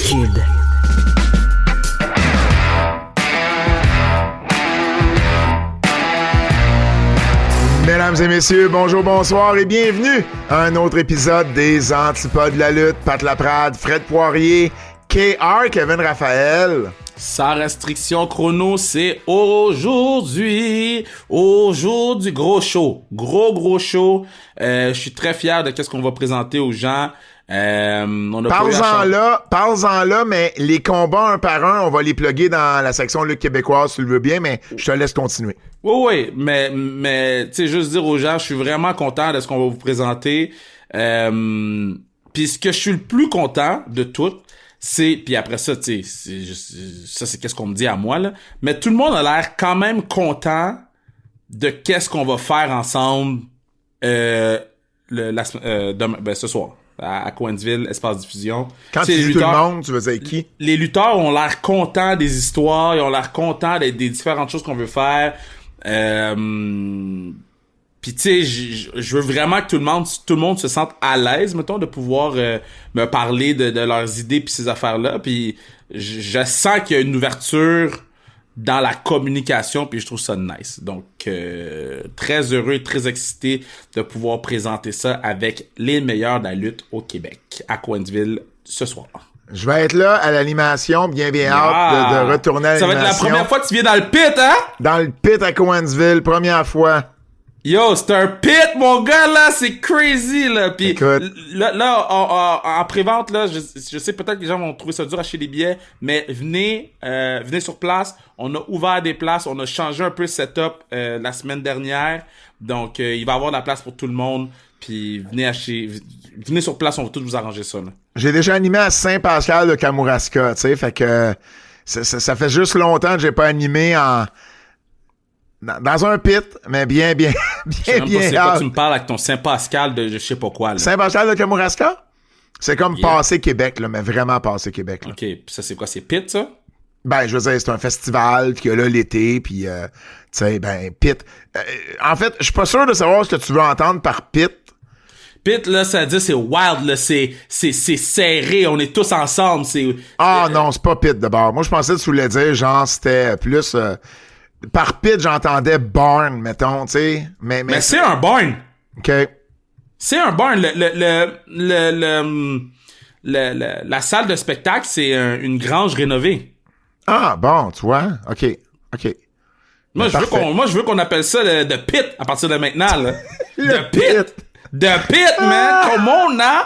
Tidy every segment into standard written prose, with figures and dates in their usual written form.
Kid. Mesdames et messieurs, bonjour, bonsoir et bienvenue à un autre épisode des Antipodes de la lutte. Pat Laprade, Fred Poirier, KR, Kevin Raphaël. Sans restriction chrono, c'est aujourd'hui, gros show, gros show. Je suis très fier de qu'est-ce qu'on va présenter aux gens. Parle-en là, mais les combats un par un, on va les plugger dans la section lutte québécoise, si tu le veux bien, mais je te laisse continuer. Oui, mais tu sais, juste dire aux gens, je suis vraiment content de ce qu'on va vous présenter. Puis ce que je suis le plus content de tout, puis après ça, tu sais, ça c'est qu'est-ce qu'on me dit à moi là, mais tout le monde a l'air quand même content de qu'est-ce qu'on va faire ensemble ce soir à Coinsville, Espace Diffusion. Quand tu dis tout le monde, tu veux dire qui? Les lutteurs ont l'air contents des histoires, ils ont l'air contents des différentes choses qu'on veut faire. Puis tu sais, je veux vraiment que tout le monde se sente à l'aise, mettons, de pouvoir me parler de leurs idées puis ces affaires-là. Puis je sens qu'il y a une ouverture dans la communication, puis je trouve ça nice. Donc, très heureux et très excité de pouvoir présenter ça avec les meilleurs de la lutte au Québec, à Coinsville, ce soir. Je vais être là à l'animation, bien hâte de retourner à l'animation. Ça va être la première fois que tu viens dans le pit, hein? Dans le pit à Coinsville, première fois. Yo, c'est un pit, mon gars, là, c'est crazy, là. Puis là, en pré-vente, là, je sais peut-être que les gens vont trouver ça dur à acheter des billets, mais venez sur place. On a ouvert des places, on a changé un peu le setup la semaine dernière, donc il va y avoir de la place pour tout le monde. Puis venez sur place, on va tout vous arranger ça, là. J'ai déjà animé à Saint-Pascal de Kamouraska, tu sais, fait que ça fait juste longtemps que j'ai pas animé dans un pit, mais bien. Je sais même pas c'est quoi tu me parles avec ton Saint-Pascal de je sais pas quoi, là. Saint-Pascal de Kamouraska? C'est comme passer Québec, là, mais vraiment passer Québec, là. OK, puis ça, c'est quoi? C'est pit, ça? Ben, je veux dire, c'est un festival qu'il y a là l'été, puis tu sais, ben, pit. En fait, je suis pas sûr de savoir ce que tu veux entendre par pit. Pit, là, ça veut dire c'est wild, là, c'est serré, on est tous ensemble, c'est... Non, c'est pas pit de bord. Moi, je pensais que tu voulais dire, genre, c'était plus... par pit, j'entendais barn, mettons, tu sais. Mais c'est un barn. OK. C'est un barn. La salle de spectacle, c'est une grange rénovée. Ah, bon, tu vois. OK. Moi, je veux qu'on appelle ça le pit à partir de maintenant, là. Le pit. The pit, man! Come on, hein?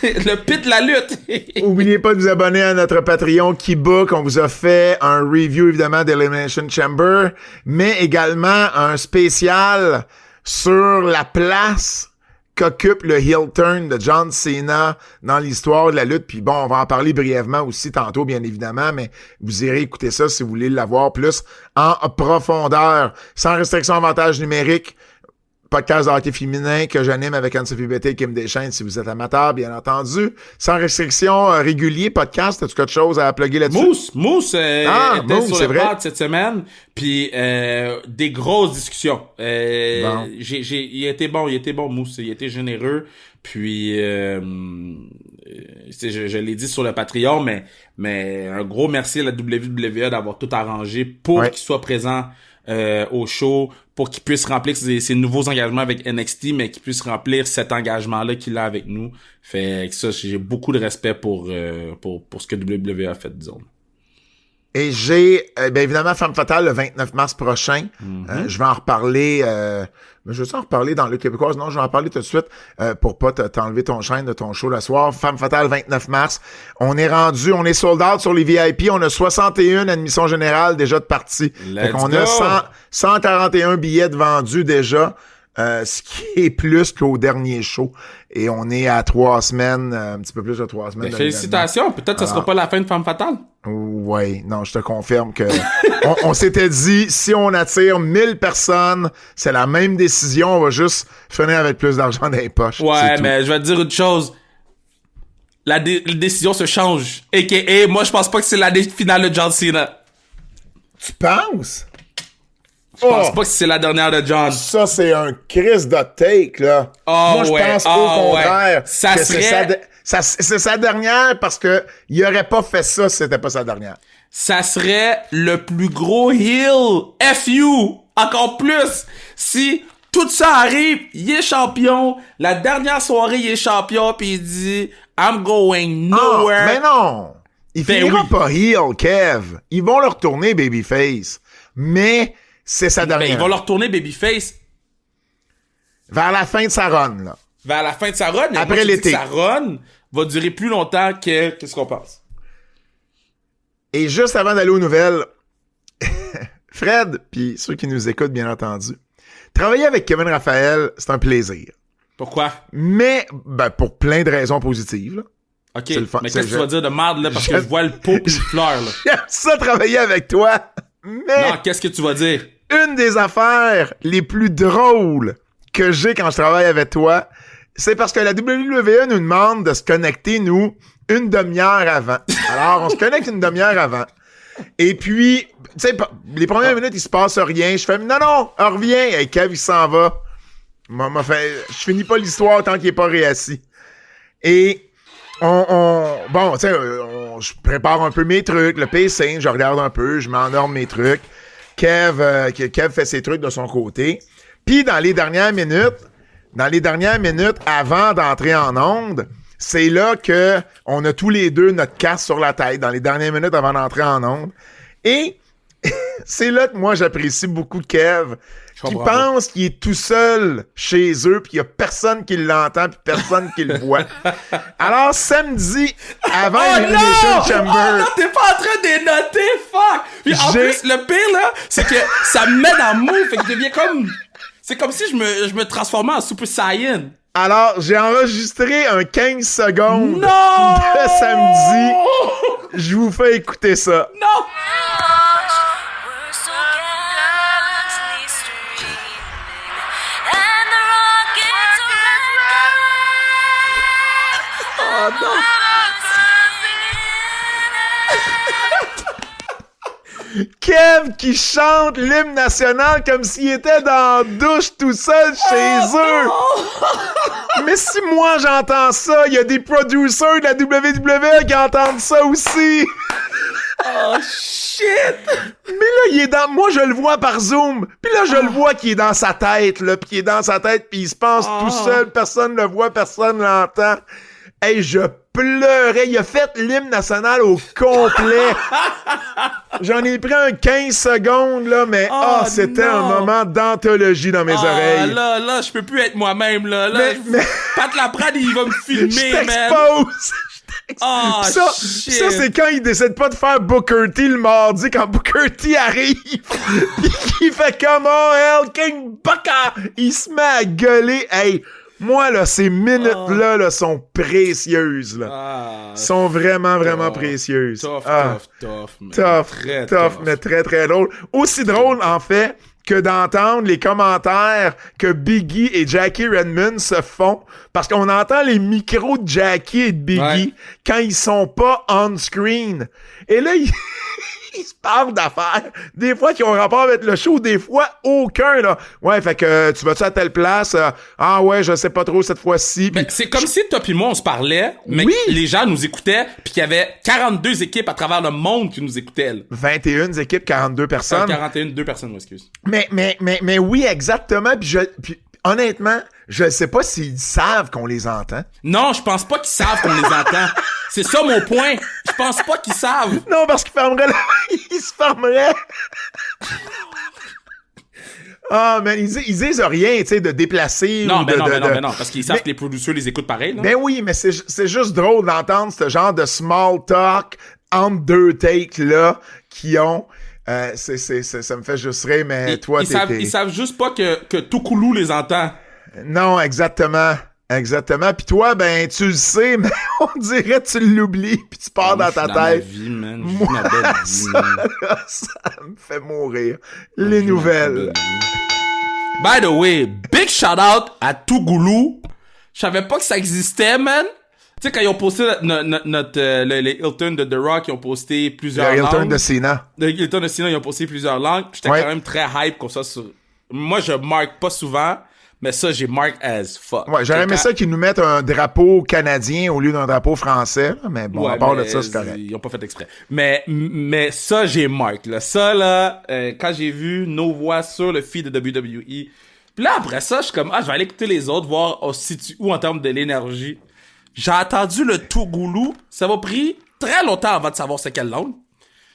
Le pit de la lutte! Oubliez pas de vous abonner à notre Patreon Kibook. On vous a fait un review, évidemment, d'Elimination Chamber, mais également un spécial sur la place qu'occupe le heel turn de John Cena dans l'histoire de la lutte. Puis bon, on va en parler brièvement aussi tantôt, bien évidemment, mais vous irez écouter ça si vous voulez l'avoir plus en profondeur. Sans restriction avantage numérique. Podcast de hockey féminin que j'anime avec Anne-Sophie Bété et Kim Deschênes si vous êtes amateur, bien entendu. Sans restriction régulier, podcast, as-tu quelque chose à plugger là-dessus? Mousse était Mousse, sur le pod cette semaine, puis des grosses discussions. Bon. Il était bon, Mousse, il était généreux, puis je l'ai dit sur le Patreon, mais un gros merci à la WWE d'avoir tout arrangé pour qu'il soit présent au show, pour qu'il puisse remplir ses nouveaux engagements avec NXT, mais qu'il puisse remplir cet engagement-là qu'il a avec nous. Fait que ça, j'ai beaucoup de respect pour ce que WWE a fait, disons. Et j'ai, bien évidemment, Femme Fatale le 29 mars prochain. Je vais en reparler, je vais en reparler dans le Québécoise. Non, je vais en parler tout de suite pour pas t'enlever ton chaîne de ton show le soir. Femme Fatale 29 mars. On est sold out sur les VIP. On a 61 admissions générales déjà de partie. On a 141 billets de vendus déjà. Ce qui est plus qu'au dernier show. Et on est à 3 semaines, un petit peu plus de 3 semaines. Félicitations. Peut-être que ce sera pas la fin de Femme Fatale. Oui, non, je te confirme que on s'était dit, si on attire 1000 personnes, c'est la même décision, on va juste finir avec plus d'argent dans les poches. Ouais, mais je vais te dire une chose. La décision se change. A.K.A. moi, je pense pas que c'est l'année finale de John Cena. Tu penses? Je pense pas que c'est la dernière de John. Ça, c'est un Chris de take, là. Oh, moi, je ouais. pense au contraire Ça que serait... c'est sa dernière parce que il aurait pas fait ça si c'était pas sa dernière. Ça serait le plus gros heel FU, encore plus, si tout ça arrive, il est champion, la dernière soirée, il est champion, puis il dit « I'm going nowhere ». Mais non! Il Ben finira oui. pas heel, Kev. Ils vont le retourner, babyface. Mais c'est sa dernière. Ben, ils vont le retourner babyface Vers la fin de sa run, là. vers la fin de sa run. Après Moi, je dis l'été. que sa run va durer plus longtemps que... Qu'est-ce qu'on pense? Et juste avant d'aller aux nouvelles, Fred, puis ceux qui nous écoutent, bien entendu, travailler avec Kevin Raphaël, c'est un plaisir. Pourquoi? Mais, ben, pour plein de raisons positives, là. OK, C'est le fun. mais C'est- qu'est-ce que tu vas dire de merde, là, parce que je vois le pot pis le fleur, là. J'aime ça travailler avec toi, mais Non, qu'est-ce que tu vas dire? une des affaires les plus drôles que j'ai quand je travaille avec toi, c'est parce que la WWE nous demande de se connecter, nous, une demi-heure avant. Alors, on se connecte une demi-heure avant. Et puis, tu sais, les premières minutes, il se passe rien. Je fais, non, reviens. Hey, Kev, il s'en va. Je finis pas l'histoire tant qu'il est pas réassis. Et bon, tu sais, je prépare un peu mes trucs, le pacing, je regarde un peu, je m'endorme mes trucs. Kev fait ses trucs de son côté. Puis dans les dernières minutes avant d'entrer en onde, c'est là que on a tous les deux notre casque sur la tête, dans les dernières minutes avant d'entrer en onde. Et c'est là que moi j'apprécie beaucoup Kev, qui pense qu'il est tout seul chez eux, puis il y a personne qui l'entend, puis personne qui le voit. Alors samedi, avant Elimination Chamber... Oh non, t'es pas en train de noter, fuck! Puis en plus, le pire, là, c'est que ça me met dans le mood, fait que je deviens comme... C'est comme si je me transformais en Super Saiyan. Alors, j'ai enregistré un 15 secondes Non! de samedi. Je vous fais écouter ça. Non! We're so gallantly streaming, and the rockets are Oh non! Kev qui chante l'hymne national comme s'il était dans la douche tout seul chez eux. Mais si moi j'entends ça, il y a des producers de la WWE qui entendent ça aussi. Oh shit! Mais là, il est dans... Moi, je le vois par Zoom. Puis là, je le vois qu'il est dans sa tête, là. Puis il est dans sa tête, puis il se pense tout seul. Personne le voit, personne l'entend. Hey, je pleurais. Il a fait l'hymne national au complet. J'en ai pris un 15 secondes, là, mais c'était un moment d'anthologie dans mes oreilles. Là, je peux plus être moi-même, là. Mais- Pat Laprade, il va me filmer, Je man. t'expose. Oh, Ça, shit. ça c'est quand il décide pas de faire Booker T le mardi, quand Booker T arrive, pis qu'il fait comment, Hell King Baka, il se met à gueuler. Hey, moi, là, ces minutes-là, là, sont précieuses, là. Sont vraiment, vraiment précieuses. Tough, man. Très Tough, mais très, très drôle. Aussi drôle, en fait, que d'entendre les commentaires que Biggie et Jackie Redmond se font, parce qu'on entend les micros de Jackie et de Biggie quand ils sont pas on-screen. Et là, ils se parlent d'affaires. Des fois qui ont rapport avec le show, des fois aucun, là. Ouais, fait que tu vas-tu à telle place? Ah ouais, je sais pas trop cette fois-ci. Mais c'est comme si toi pis moi on se parlait, mais Oui. les gens nous écoutaient, puis qu'il y avait 42 équipes à travers le monde qui nous écoutaient. Là. 21 équipes, 42 personnes. 41, 2 personnes, excuse. Mais oui, exactement. Puis honnêtement, je sais pas s'ils savent qu'on les entend. Non, je pense pas qu'ils savent qu'on les entend. C'est ça mon point. Je pense pas qu'ils savent. Non, parce qu'ils fermeraient ils se fermeraient. Ah, man, ils disent rien, tu sais, de déplacer Non, ou ben de... non, ben non, de- ben non, parce qu'ils savent que les producteurs les écoutent pareil, là. Ben oui, mais c'est juste drôle d'entendre ce genre de small talk entre deux takes, là, qui ont... ça me fait juste rire, mais toi, ils savent juste pas que Toukoulou les entend. Non, exactement. Exactement. Puis toi, ben, tu le sais, mais on dirait que tu l'oublies, puis tu pars dans ta Dans ma tête. vie, man. Je vis Moi, ma belle vie, ça, man. là, ça me fait mourir. Les nouvelles. By the way, big shout out à Tougoulou. Je savais pas que ça existait, man. sais, quand ils ont posté les Hilton de The Rock, ils ont posté plusieurs Le Hilton langues. de Cena. Le Hilton de Cena, ils ont posté plusieurs langues. J'étais Ouais. quand même très hype comme ça sur... Moi, je marque pas souvent, mais ça, j'ai marque as fuck. Ouais, j'aurais aimé ça qu'ils nous mettent un drapeau canadien au lieu d'un drapeau français, là, mais bon, à part de ça, c'est correct. Ils ont pas fait exprès. Mais ça, j'ai marque, là. Ça, là, quand j'ai vu nos voix sur le feed de WWE, puis là, après ça, je suis comme, je vais aller écouter les autres, voir on se situe où en termes de l'énergie. J'ai entendu le Tougoulou. Ça m'a pris très longtemps avant de savoir c'est quelle langue.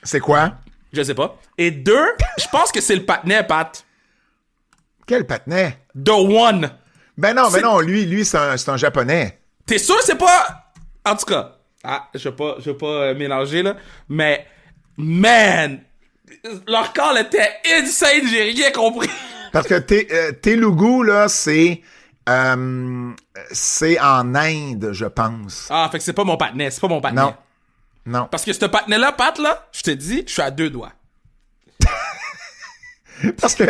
C'est quoi? Je sais pas. Et deux, je pense que c'est le patinet, Pat. Quel patinet? The One. Ben non, lui, c'est un japonais. T'es sûr c'est pas... En tout cas, je vais pas mélanger, là, mais, man, leur call était insane, j'ai rien compris. Parce que Telugu, là, c'est en Inde, je pense. Fait que c'est pas mon patinet, Non. Parce que ce patinet-là, Pat, là, je te dis, je suis à 2 doigts. Parce que,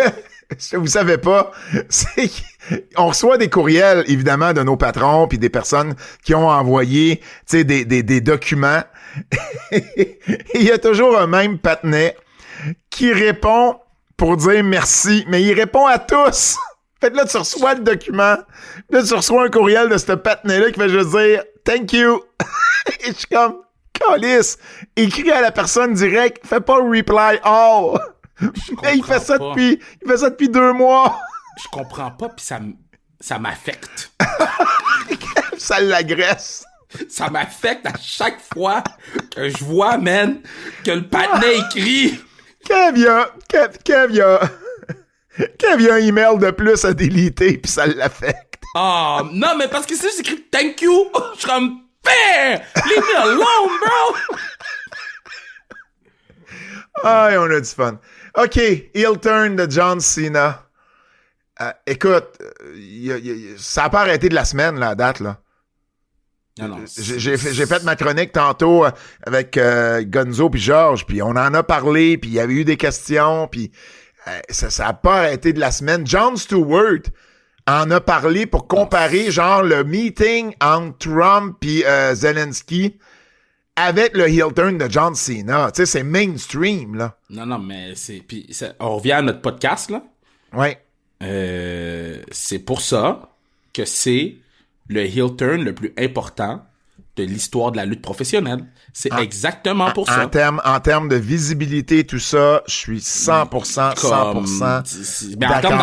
ce que vous savez pas, c'est qu'on reçoit des courriels, évidemment, de nos patrons puis des personnes qui ont envoyé, tu sais, des documents. Et il y a toujours un même patinet qui répond pour dire merci, mais il répond à tous. Fait que là, tu reçois le document, là, tu reçois un courriel de ce patinet-là qui fait juste dire « Thank you ». Et je suis comme « Calice, écris à la personne direct, fais pas reply all ». Mais il fait ça depuis 2 mois. Je comprends pas, pis ça m'affecte. Ça l'agresse. Ça m'affecte à chaque fois que je vois, man, que le patinet écrit. Kev, il y a un email de plus à déliter, puis ça l'affecte. Non, mais parce que c'est juste écrit thank you. Je suis comme, leave me alone, bro. On a du fun. OK, heel turn de John Cena. Écoute, ça n'a pas arrêté de la semaine, la date, là. Non, J'ai fait ma chronique tantôt avec Gonzo puis Georges, puis on en a parlé, puis il y avait eu des questions, puis ça n'a pas arrêté de la semaine. Jon Stewart en a parlé pour comparer, genre, le meeting entre Trump puis Zelensky avec le heel turn de John Cena. Tu sais, c'est mainstream, là. Non, mais on revient à notre podcast, là. Ouais. C'est pour ça que c'est le heel turn le plus important de l'histoire de la lutte professionnelle. C'est exactement pour ça. En termes de visibilité, tout ça, je suis 100%. Mais en termes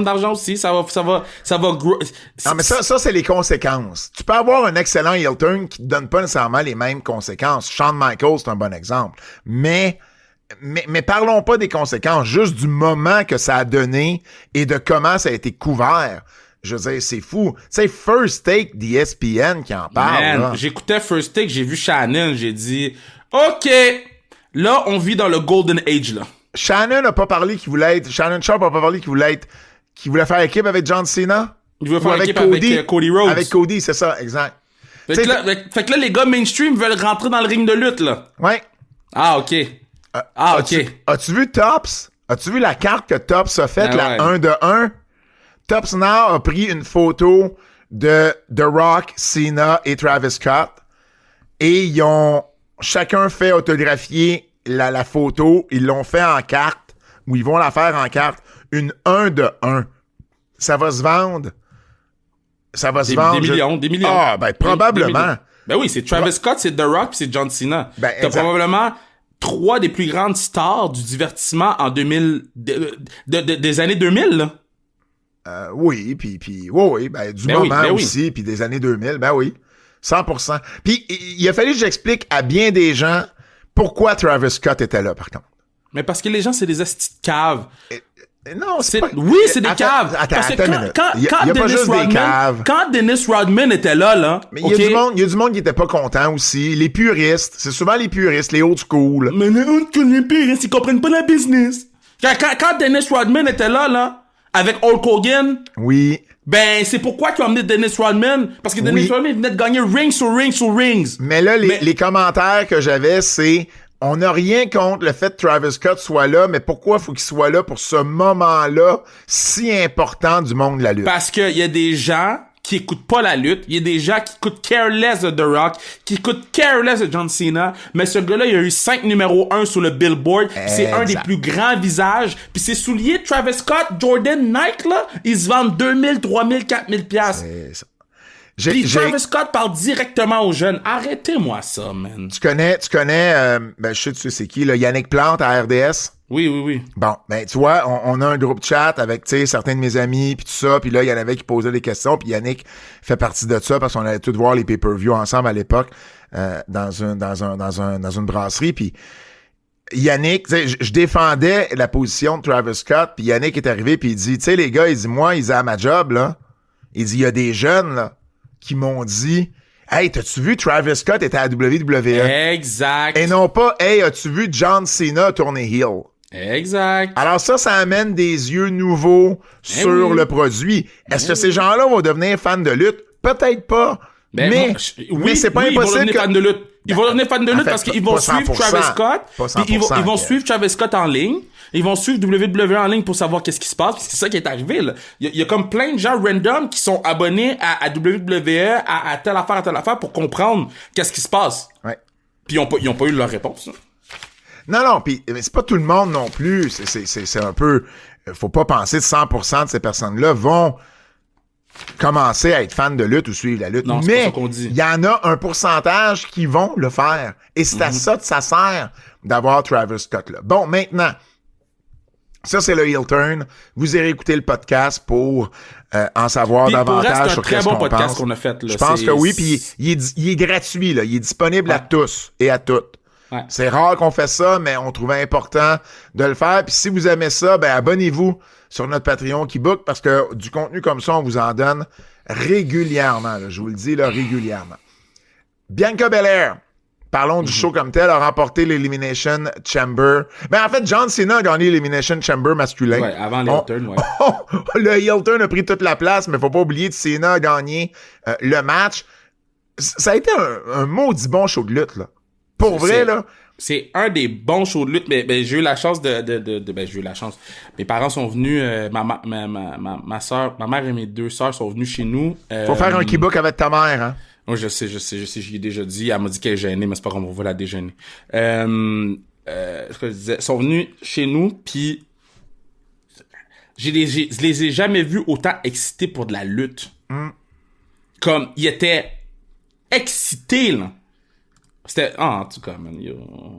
d'argent aussi, ça va grow. Non, mais ça, c'est les conséquences. Tu peux avoir un excellent heel turn qui te donne pas nécessairement les mêmes conséquences. Shawn Michaels, c'est un bon exemple. Mais parlons pas des conséquences, juste du moment que ça a donné et de comment ça a été couvert. Je veux dire, c'est fou. C'est First Take d'ESPN qui en parle. Man, là. j'écoutais First Take, j'ai vu Shannon, j'ai dit, OK, là, on vit dans le Golden Age, là. Shannon Sharp a pas parlé qu'il voulait faire équipe avec John Cena. Il veut faire équipe avec Cody Rhodes. Avec Cody, c'est ça, exact. Fait que là, les gars mainstream veulent rentrer dans le ring de lutte, là. Ouais. OK. OK. As-tu vu Tops? As-tu vu la carte que Tops a faite, la 1 de 1? Tops Now a pris une photo de The Rock, Cena et Travis Scott et ils ont chacun fait autographier la photo. Ils l'ont fait en carte ou ils vont la faire en carte. Une 1 de 1. Ça va se vendre. Des millions. Ah, ben, probablement. Ben oui, c'est Travis Scott, c'est The Rock, puis c'est John Cena. Ben, t'as exact. probablement 3 des plus grandes stars du divertissement en 2000, des années 2000, là. Oui, puis oui, ben, du moment aussi, puis des années 2000, ben oui, 100%. Puis il a fallu que j'explique à bien des gens pourquoi Travis Scott était là, par contre. Mais parce que les gens, c'est des astis de caves. Non, c'est pas... Oui, c'est des caves. Parce que quand Dennis Rodman était là... Mais il y a du monde qui était pas content aussi. Les puristes, c'est souvent les puristes, les old school. Mais les puristes, ils comprennent pas la business. Quand Dennis Rodman était là, avec Hulk Hogan... Oui. Ben, c'est pourquoi tu as amené Dennis Rodman. Parce que Dennis Rodman venait de gagner ring sur ring sur rings. Mais là, les commentaires que j'avais, c'est... On n'a rien contre le fait que Travis Scott soit là, mais pourquoi faut qu'il soit là pour ce moment-là si important du monde de la lutte? Parce qu'il y a des gens qui écoutent pas la lutte. Il y a des gens qui écoutent careless de The Rock, qui écoutent careless de John Cena. Mais ce gars-là, il a eu 5 numéros 1 sur le Billboard. C'est un des plus grands visages. Puis ses souliers, Travis Scott, Jordan, Nike, là, ils se vendent 2000, 3000, 4000 piastres. C'est ça. Puis Travis Scott parle directement aux jeunes. Arrêtez-moi ça, man. Tu connais, je sais tu sais c'est qui, là, Yannick Plante à RDS? Oui. Bon, ben tu vois, on a un groupe chat avec, tu sais, certains de mes amis, puis tout ça, puis là, il y en avait qui posaient des questions, puis Yannick fait partie de ça, parce qu'on allait tous voir les pay-per-view ensemble à l'époque, dans une brasserie, puis Yannick, tu sais, je défendais la position de Travis Scott, puis Yannick est arrivé, puis il dit, tu sais, les gars, il dit, moi, il dit, à ma job, là, il dit, il y a des jeunes, là, qui m'ont dit, hey, t'as-tu vu Travis Scott était à la WWE? Exact. Et non pas, hey, as-tu vu John Cena tourner heel? Exact. Alors ça amène des yeux nouveaux sur le produit. Est-ce que ces gens-là vont devenir fans de lutte? Peut-être pas. Mais c'est pas impossible. Ils vont devenir fans de lutte. Ils vont devenir fans de lutte parce qu'ils vont suivre Travis Scott. Puis ils vont suivre Travis Scott en ligne. Ils vont suivre WWE en ligne pour savoir qu'est-ce qui se passe. C'est ça qui est arrivé, là. Il y a comme plein de gens random qui sont abonnés à WWE, à telle affaire pour comprendre qu'est-ce qui se passe. Ouais. Puis ils ont pas eu leur réponse, hein. Non, puis c'est pas tout le monde non plus. C'est un peu... Faut pas penser que 100% de ces personnes-là vont commencer à être fans de lutte ou suivre la lutte. Non, c'est pas ça qu'on dit. Il y en a un pourcentage qui vont le faire. Et c'est à ça que ça sert d'avoir Travis Scott là. Bon, maintenant, ça c'est le heel turn. Vous irez écouter le podcast pour en savoir Puis, davantage sur qu'est-ce qu'on pense. C'est un très bon podcast qu'on a fait, là. Je pense que oui, puis il est gratuit, là. Il est disponible à tous et à toutes. Ouais. C'est rare qu'on fait ça, mais on trouvait important de le faire. Puis si vous aimez ça, ben abonnez-vous sur notre Patreon qui book parce que du contenu comme ça, on vous en donne régulièrement. Là, je vous le dis, là, régulièrement. Bianca Belair, parlons du show comme tel, a remporté l'Elimination Chamber. Ben en fait, John Cena a gagné l'Elimination Chamber masculin. Ouais, avant le heel turn, ouais. Le heel turn a pris toute la place, mais faut pas oublier que Cena a gagné le match. Ça a été un maudit bon show de lutte, là. Pour vrai, là. C'est un des bons shows de lutte, mais j'ai eu la chance j'ai eu la chance. Mes parents sont venus, ma soeur, ma mère et mes deux sœurs sont venus chez nous. Faut faire un keybook avec ta mère, hein. Oh, je sais, j'y ai déjà dit. Elle m'a dit qu'elle est gênée, mais c'est pas grave, on va la déjeuner. Ce que je disais, ils sont venus chez nous, puis je les ai jamais vus autant excités pour de la lutte. Comme, ils étaient excités, là. C'était, en tout cas, man,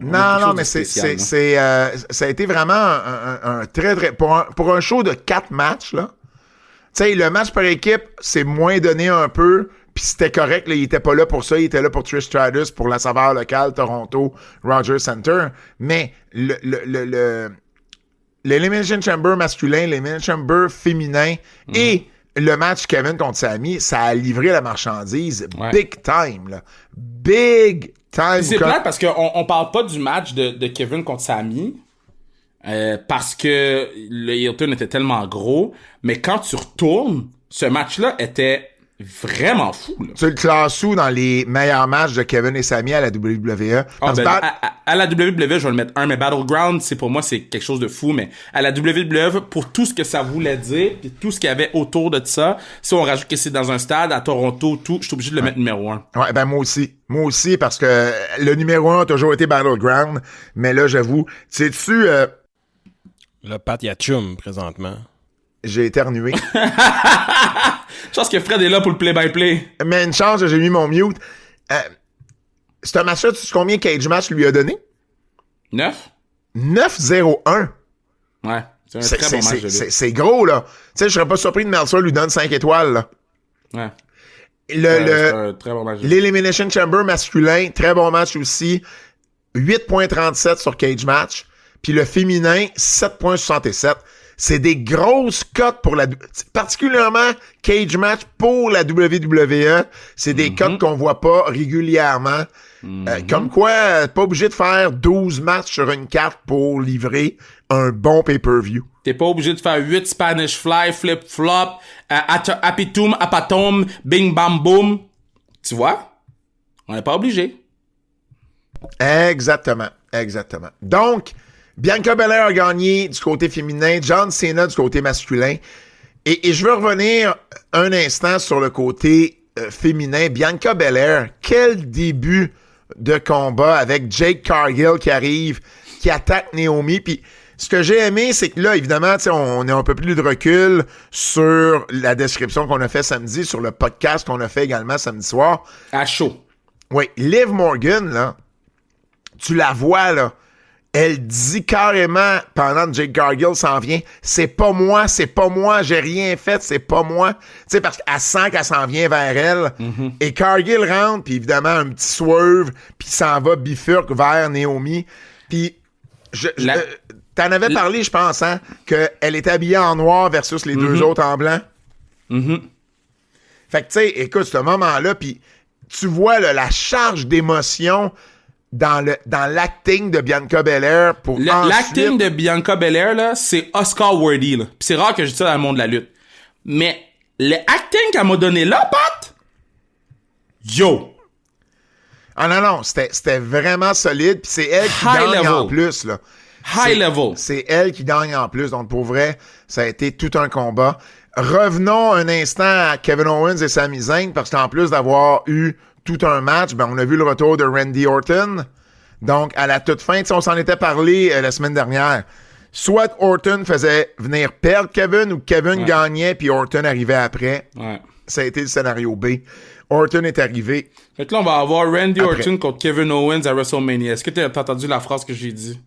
non, mais ça a été vraiment un très, très, pour un show de 4 matchs, là. Tu sais, le match par équipe, c'est moins donné un peu, puis c'était correct, là, il était pas là pour ça, il était là pour Trish Stratus, pour la saveur locale, Toronto, Rogers Center, mais l'Elimination Chamber masculin, l'Elimination Chamber féminin et le match Kevin contre Sami, ça a livré la marchandise big time, là. Big time. C'est plate parce qu'on parle pas du match de Kevin contre Sami, parce que le heel turn était tellement gros, mais quand tu retournes, ce match-là était vraiment fou, là. Tu le classes où dans les meilleurs matchs de Kevin et Sami à la WWE? À la WWE, je vais le mettre 1, mais Battleground, pour moi, c'est quelque chose de fou, mais à la WWE, pour tout ce que ça voulait dire, puis tout ce qu'il y avait autour de ça, si on rajoute que c'est dans un stade, à Toronto, tout, je suis obligé de le mettre numéro 1. Ouais, ben moi aussi, parce que le numéro 1 a toujours été Battleground, mais là, j'avoue, sais-tu... Là, Pat, il y a Chum, présentement. J'ai éternué. Je pense que Fred est là pour le play-by-play. Mais une chance, j'ai mis mon mute. C'est un match-là, tu sais combien Cage Match lui a donné? 9? 9-0-1. Ouais, c'est un très bon match de lutte. C'est gros, là. Tu sais, je serais pas surpris de Meltzer lui donne 5 étoiles, là. Ouais. C'est un très bon match. L'Elimination Chamber masculin, très bon match aussi. 8.37 sur Cage Match. Puis le féminin, 7.67. C'est des grosses cotes pour particulièrement Cage Match pour la WWE. C'est des cotes qu'on voit pas régulièrement. Comme quoi, pas obligé de faire 12 matchs sur une carte pour livrer un bon pay-per-view. T'es pas obligé de faire 8 Spanish Fly, Flip Flop, Apitum, Apatom, Bing Bam Boom. Tu vois? On n'est pas obligé. Exactement. Donc, Bianca Belair a gagné du côté féminin, John Cena du côté masculin. Et je veux revenir un instant sur le côté féminin. Bianca Belair, quel début de combat avec Jade Cargill qui arrive, qui attaque Naomi. Puis ce que j'ai aimé, c'est que là, évidemment, on a un peu plus de recul sur la description qu'on a fait samedi, sur le podcast qu'on a fait également samedi soir. À chaud. Oui, Liv Morgan, là, tu la vois, là, elle dit carrément, pendant que Jade Cargill s'en vient, c'est pas moi, j'ai rien fait, c'est pas moi. Tu sais, parce qu'elle sent qu'elle s'en vient vers elle. Et Cargill rentre, puis évidemment, un petit swerve, puis s'en va bifurque vers Naomi. Puis, t'en avais parlé, je pense, hein, qu'elle était habillée en noir versus les deux autres en blanc. Fait que, tu sais, écoute, ce moment-là, puis tu vois là, la charge d'émotion dans l'acting de Bianca Belair pour L'acting de Bianca Belair, là, c'est Oscar-worthy, là. Pis c'est rare que je dise ça dans le monde de la lutte. Mais le acting qu'elle m'a donné là, Pat, yo! Ah non, c'était vraiment solide, puis c'est elle qui High gagne level. en plus, là. High level. C'est elle qui gagne en plus, donc pour vrai, ça a été tout un combat. Revenons un instant à Kevin Owens et Sami Zayn, parce qu'en plus d'avoir eu tout un match, ben on a vu le retour de Randy Orton. Donc, à la toute fin, on s'en était parlé la semaine dernière. Soit Orton faisait venir perdre Kevin, ou Kevin gagnait, puis Orton arrivait après. Ouais. Ça a été le scénario B. Orton est arrivé. Fait que là, on va avoir Randy Après. Orton contre Kevin Owens à WrestleMania. Est-ce que t'as entendu la phrase que j'ai dit?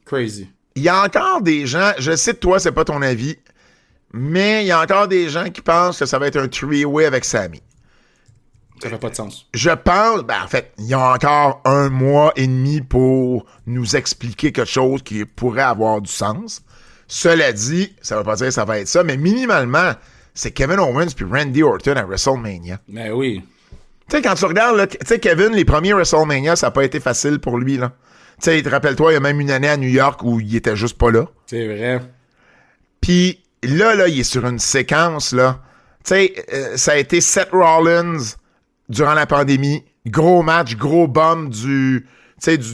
Crazy. Il y a encore des gens, je sais que toi, c'est pas ton avis, mais il y a encore des gens qui pensent que ça va être un three-way avec Sami. Ça fait pas de sens. Je pense, en fait, il y a encore 1 mois et demi pour nous expliquer quelque chose qui pourrait avoir du sens. Cela dit, ça veut pas dire que ça va être ça, mais minimalement, c'est Kevin Owens puis Randy Orton à WrestleMania. Ben oui. Tu sais, quand tu regardes, là, tu sais, Kevin, les premiers WrestleMania, ça n'a pas été facile pour lui, là. Tu sais, rappelle-toi, il y a même une année à New York où il était juste pas là. C'est vrai. Puis là, il est sur une séquence, là. Tu sais, ça a été Seth Rollins durant la pandémie. Gros match, gros bum du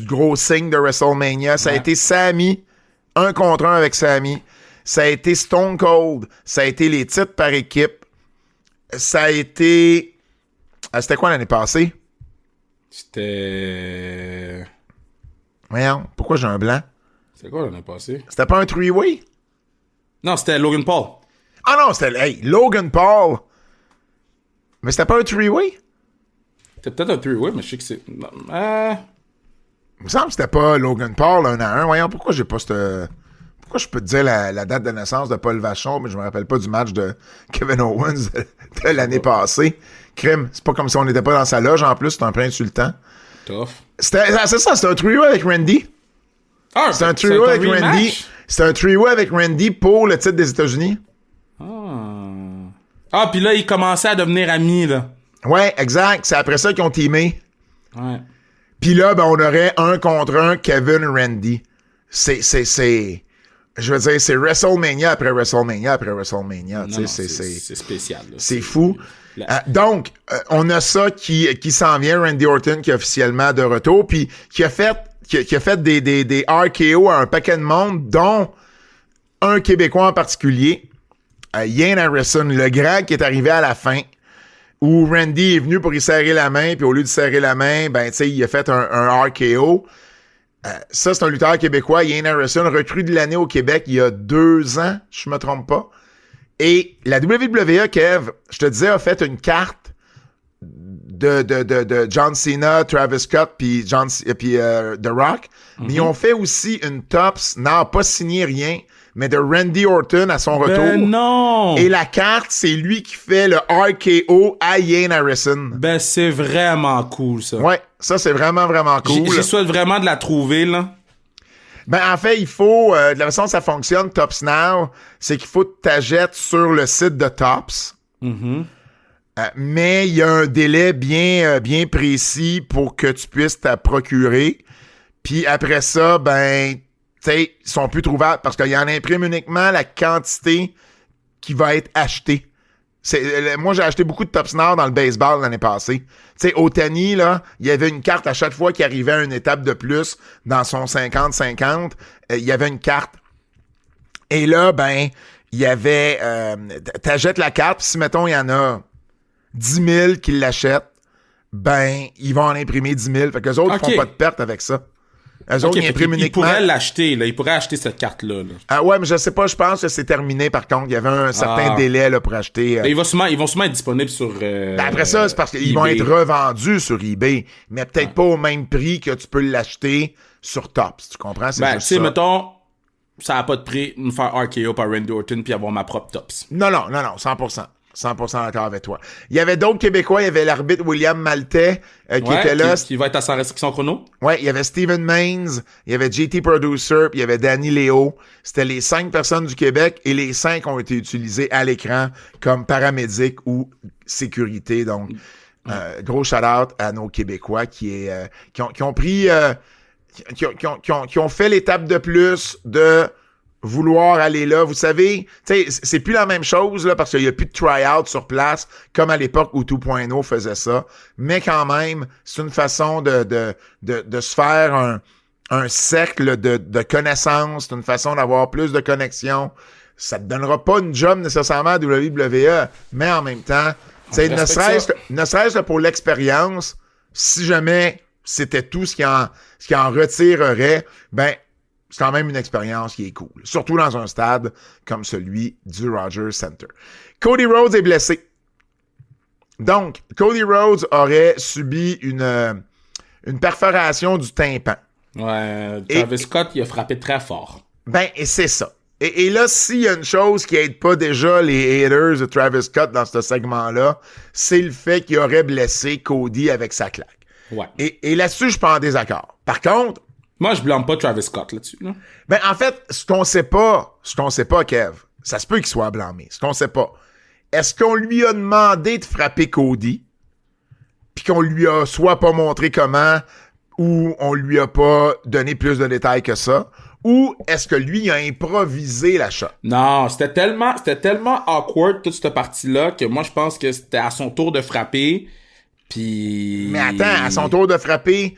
gros signe de WrestleMania. Ça a été Sami, 1 contre 1 avec Sami. Ça a été Stone Cold. Ça a été les titres par équipe. Ça a été... c'était quoi l'année passée? C'était... Voyons, pourquoi j'ai un blanc? C'est quoi l'année passée? C'était pas un three-way? Non, c'était Logan Paul. Ah non, c'était Logan Paul. Mais c'était pas un three-way? C'était peut-être un three-way, mais je sais que c'est... Il me semble que c'était pas Logan Paul 1 à 1. Voyons, pourquoi j'ai pas cette... Pourquoi je peux te dire la date de naissance de Paul Vachon, mais je me rappelle pas du match de Kevin Owens de l'année passée. Crime, c'est pas comme si on n'était pas dans sa loge, en plus, c'est un peu insultant. Tough. C'est ça, c'est un trio avec Randy. Ah, C'est un trio avec rematch? Randy. C'est un trio avec Randy pour le titre des États-Unis. Ah, puis là, ils commençaient à devenir amis, là. Ouais, exact. C'est après ça qu'ils ont teamé. Ouais. Puis là, ben, on aurait 1 contre 1 Kevin Randy. Je veux dire, c'est WrestleMania après WrestleMania après WrestleMania. Non, C'est c'est spécial. Là. C'est fou. La- Donc, on a ça qui s'en vient, Randy Orton, qui est officiellement de retour, puis qui a fait des RKO à un paquet de monde, dont un Québécois en particulier, Ian Harrison, le grand qui est arrivé à la fin, où Randy est venu pour y serrer la main, puis au lieu de serrer la main, ben, tu sais, il a fait un RKO. Ça, c'est un lutteur québécois, Ian Harrison, recrue de l'année au Québec il y a 2 ans, je me trompe pas. Et la WWE, Kev, je te disais, a fait une carte de John Cena, Travis Scott, puis The Rock. Mais ils ont fait aussi une Tops, non, pas signé rien, mais de Randy Orton à son retour. Ben non! Et la carte, c'est lui qui fait le RKO à Ian Harrison. Ben, c'est vraiment cool, ça. Ouais, ça, c'est vraiment, vraiment cool. Je souhaite vraiment de la trouver, là. Ben, en fait, il faut, de la façon dont ça fonctionne, Tops Now, c'est qu'il faut que tu t'achètes sur le site de Tops. Mais il y a un délai bien précis pour que tu puisses te procurer. Puis après ça, ben, tu sais, ils sont plus trouvables parce qu'il y en imprime uniquement la quantité qui va être achetée. Moi, j'ai acheté beaucoup de Tops Now dans le baseball l'année passée. Tu sais, Otani, là, il y avait une carte à chaque fois qu'il arrivait à une étape de plus dans son 50-50. Il y avait une carte. Et là, ben, il y avait... t'achètes la carte, puis si, mettons, il y en a 10 000 qui l'achètent, ben, ils vont en imprimer 10 000. Fait qu'eux autres Ok. font pas de perte avec ça. Eux autres, ils impriment il uniquement... pourrait l'acheter, là. Il pourrait acheter cette carte-là. Là. Ah ouais, mais je sais pas, je pense que c'est terminé, par contre. Il y avait un certain délai là, pour acheter... Ils vont sûrement être disponibles sur... Ben après ça, c'est parce qu'ils vont eBay. être revendus sur eBay, mais peut-être pas au même prix que tu peux l'acheter sur Tops. Tu comprends? C'est Ben, tu juste sais, ça. mettons, ça a pas de prix, me faire RKO par Randy Orton puis avoir ma propre Tops. Non, 100%. 100% d'accord avec toi. Il y avait d'autres Québécois. Il y avait l'arbitre William Maltais qui était là. Qui va être à sa restriction chrono. Ouais, il y avait Steven Mains, il y avait JT Producer, puis il y avait Danny Léo. C'était les 5 personnes du Québec et les 5 ont été utilisés à l'écran comme paramédics ou sécurité. Donc, gros shout-out à nos Québécois qui ont pris... qui ont fait l'étape de plus de vouloir aller là. Vous savez, tu sais, c'est plus la même chose là parce qu'il y a plus de try-out sur place comme à l'époque où 2.0 faisait ça. Mais quand même, c'est une façon de se faire un cercle de connaissances, c'est une façon d'avoir plus de connexions. Ça te donnera pas une job nécessairement à WWE, mais en même temps, tu sais, ne serait-ce que pour l'expérience, si jamais c'était tout ce qui en retirerait, ben c'est quand même une expérience qui est cool. Surtout dans un stade comme celui du Rogers Center. Cody Rhodes est blessé. Donc, Cody Rhodes aurait subi une perforation du tympan. Ouais, Travis Scott, il a frappé très fort. Ben, et c'est ça. Et là, s'il y a une chose qui aide pas déjà les haters de Travis Scott dans ce segment-là, c'est le fait qu'il aurait blessé Cody avec sa claque. Ouais. Et là-dessus, je suis pas en désaccord. Par contre, Moi, je blâme pas Travis Scott là-dessus. Là. ben, en fait, ce qu'on sait pas, Kev, ça se peut qu'il soit blâmé. Ce qu'on sait pas. Est-ce qu'on lui a demandé de frapper Cody, puis qu'on lui a soit pas montré comment, ou on lui a pas donné plus de détails que ça, ou est-ce que lui a improvisé la shot? Non, c'était tellement awkward toute cette partie-là que moi, je pense que c'était à son tour de frapper. Puis... Mais attends, à son tour de frapper,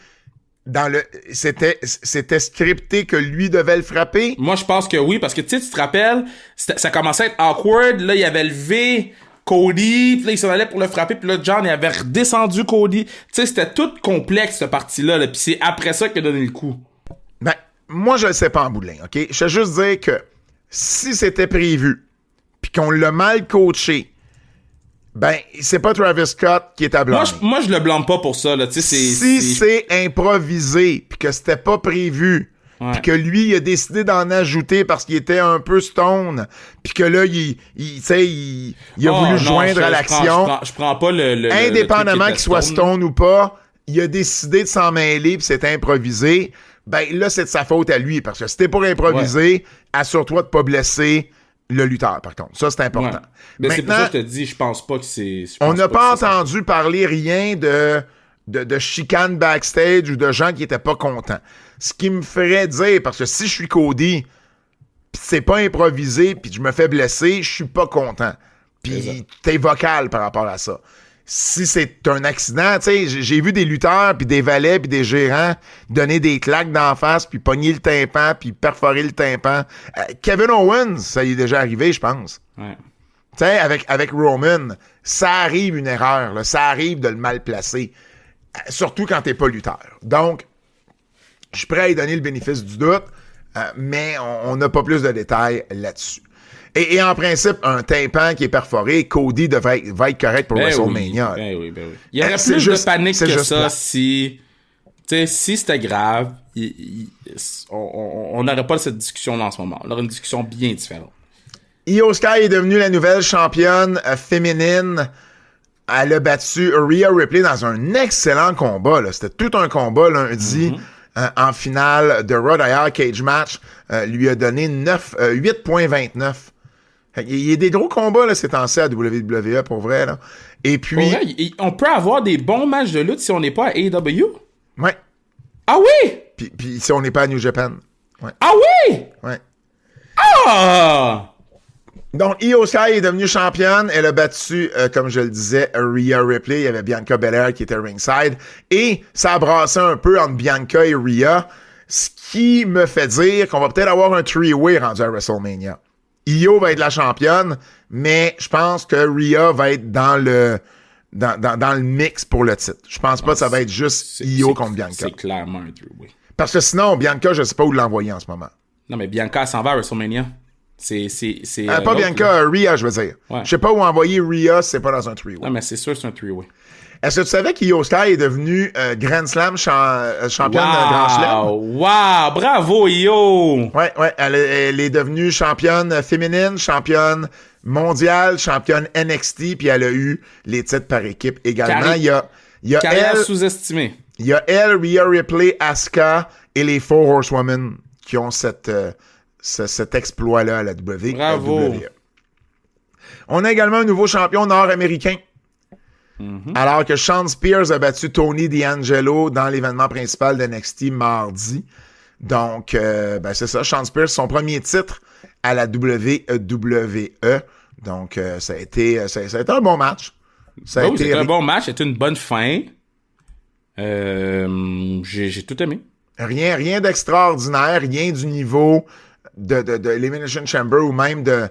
c'était scripté que lui devait le frapper? Moi, je pense que oui, parce que tu te rappelles, ça commençait à être awkward. Là, il avait levé Cody, puis là, il s'en allait pour le frapper, puis là, John, il avait redescendu Cody. Tu sais, c'était tout complexe, cette partie-là, là, puis c'est après ça qu'il a donné le coup. Ben, moi, je le sais pas en bout de ligne, OK? Je vais juste dire que si c'était prévu, puis qu'on l'a mal coaché, ben, c'est pas Travis Scott qui est à blâmer. Moi, je le blâme pas pour ça, là, tu sais, Si c'est improvisé, puis que c'était pas prévu, Ouais. puis que lui, il a décidé d'en ajouter parce qu'il était un peu stone, puis que là, il a voulu joindre à l'action. Je prends pas le Indépendamment le truc qu'il soit stone ou pas, il a décidé de s'en mêler, puis c'est improvisé. Ben là, c'est de sa faute à lui, parce que si t'es pour improviser, assure-toi de pas blesser le lutteur, par contre. Ça, c'est important. Ouais. Mais c'est pour Maintenant, ça que je te dis, je pense pas que c'est... on n'a pas entendu parler rien de chicane backstage ou de gens qui étaient pas contents. Ce qui me ferait dire, parce que si je suis Cody, pis c'est pas improvisé, puis je me fais blesser, je suis pas content. Puis t'es vocal par rapport à ça. Si c'est un accident, tu sais, j'ai vu des lutteurs, puis des valets, puis des gérants donner des claques d'en face, puis pogner le tympan, puis perforer le tympan. Kevin Owens, ça y est déjà arrivé, je pense. Ouais. Tu sais, avec Roman, ça arrive une erreur, là, ça arrive de le mal placer. Surtout quand t'es pas lutteur. Donc, je suis prêt à y donner le bénéfice du doute, mais on n'a pas plus de détails là-dessus. Et en principe, un tympan qui est perforé, Cody va être correct pour WrestleMania. Oui. Il y aurait C'est plus juste- de panique c'est que juste ça plat. si c'était grave. On n'aurait pas cette discussion-là en ce moment. On aurait une discussion bien différente. Io Sky est devenue la nouvelle championne féminine. Elle a battu Rhea Ripley dans un excellent combat. Là. C'était tout un combat lundi en finale de Raw. D'ailleurs, Cage Match lui a donné 8.29. Il y a des gros combats là, ces temps-ci à WWE, pour vrai. Là. Et puis... Pour vrai, on peut avoir des bons matchs de lutte si on n'est pas à AEW? Ouais. Ah oui? Puis si on n'est pas à New Japan. Ouais. Ah oui? Ouais. Ah! Donc, Io Sky est devenue championne. Elle a battu, comme je le disais, Rhea Ripley. Il y avait Bianca Belair qui était ringside. Et ça a brassé un peu entre Bianca et Rhea. Ce qui me fait dire qu'on va peut-être avoir un three-way rendu à WrestleMania. Io va être la championne, mais je pense que Rhea va être dans le mix pour le titre. Je pense pas que ça va être juste Io contre Bianca. C'est clairement un three-way. Parce que sinon, Bianca, je sais pas où l'envoyer en ce moment. Non, mais Bianca s'en va à WrestleMania. C'est Pas l'autre, Bianca, Rhea, je veux dire. Ouais. Je sais pas où envoyer Rhea si c'est pas dans un three-way. Non, mais c'est sûr, c'est un three-way. Est-ce que tu savais qu'Io Sky est devenue Grand Slam championne Grand Chelem? Wow! Bravo, Io! Ouais, elle est devenue championne féminine, championne mondiale, championne NXT, puis elle a eu les titres par équipe également. Il y a Carrière elle, sous-estimée. il y a elle, Rhea Ripley, Asuka et les Four Horsewomen qui ont cet exploit-là à la WWE. Bravo. On a également un nouveau champion nord-américain. Alors que Sean Spears a battu Tony D'Angelo dans l'événement principal de NXT mardi. Donc, c'est ça. Sean Spears, son premier titre à la WWE. Donc, ça a été un bon match. C'était un bon match. C'était une bonne fin. J'ai tout aimé. Rien d'extraordinaire. Rien du niveau de Elimination Chamber ou même de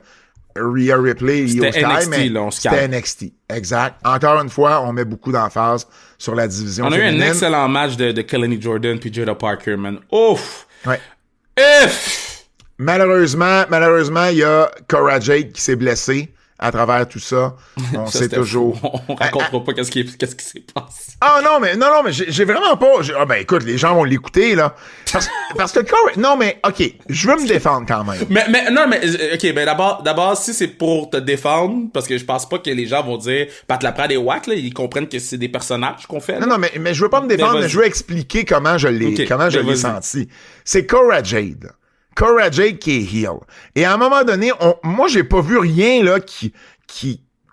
Rhea Ripley. C'était NXT, mais là, on se c'était calme. NXT. Exact. Encore une fois, on met beaucoup d'emphase sur la division On a eu féminine. un excellent match de Kelly Jordan puis Jada Parker, man. Ouf! Ouais. If! Malheureusement, il y a Cora Jade qui s'est blessée à travers tout ça. On Ça, sait c'était toujours. fou. On racontera pas qu'est-ce qui s'est passé. Ah non, mais j'ai vraiment pas. Écoute, les gens vont l'écouter, là. Parce que Cora. Non, mais OK, je veux me défendre quand même. OK, d'abord, si c'est pour te défendre, parce que je pense pas que les gens vont dire Pat Laprade et Wack, là, ils comprennent que c'est des personnages qu'on fait. Là. Non, mais je veux pas me défendre, Ben, mais je veux expliquer comment je l'ai OK, l'ai senti. C'est Cora Jade. Cora Jade qui est heel. Et à un moment donné, moi, j'ai pas vu rien, là,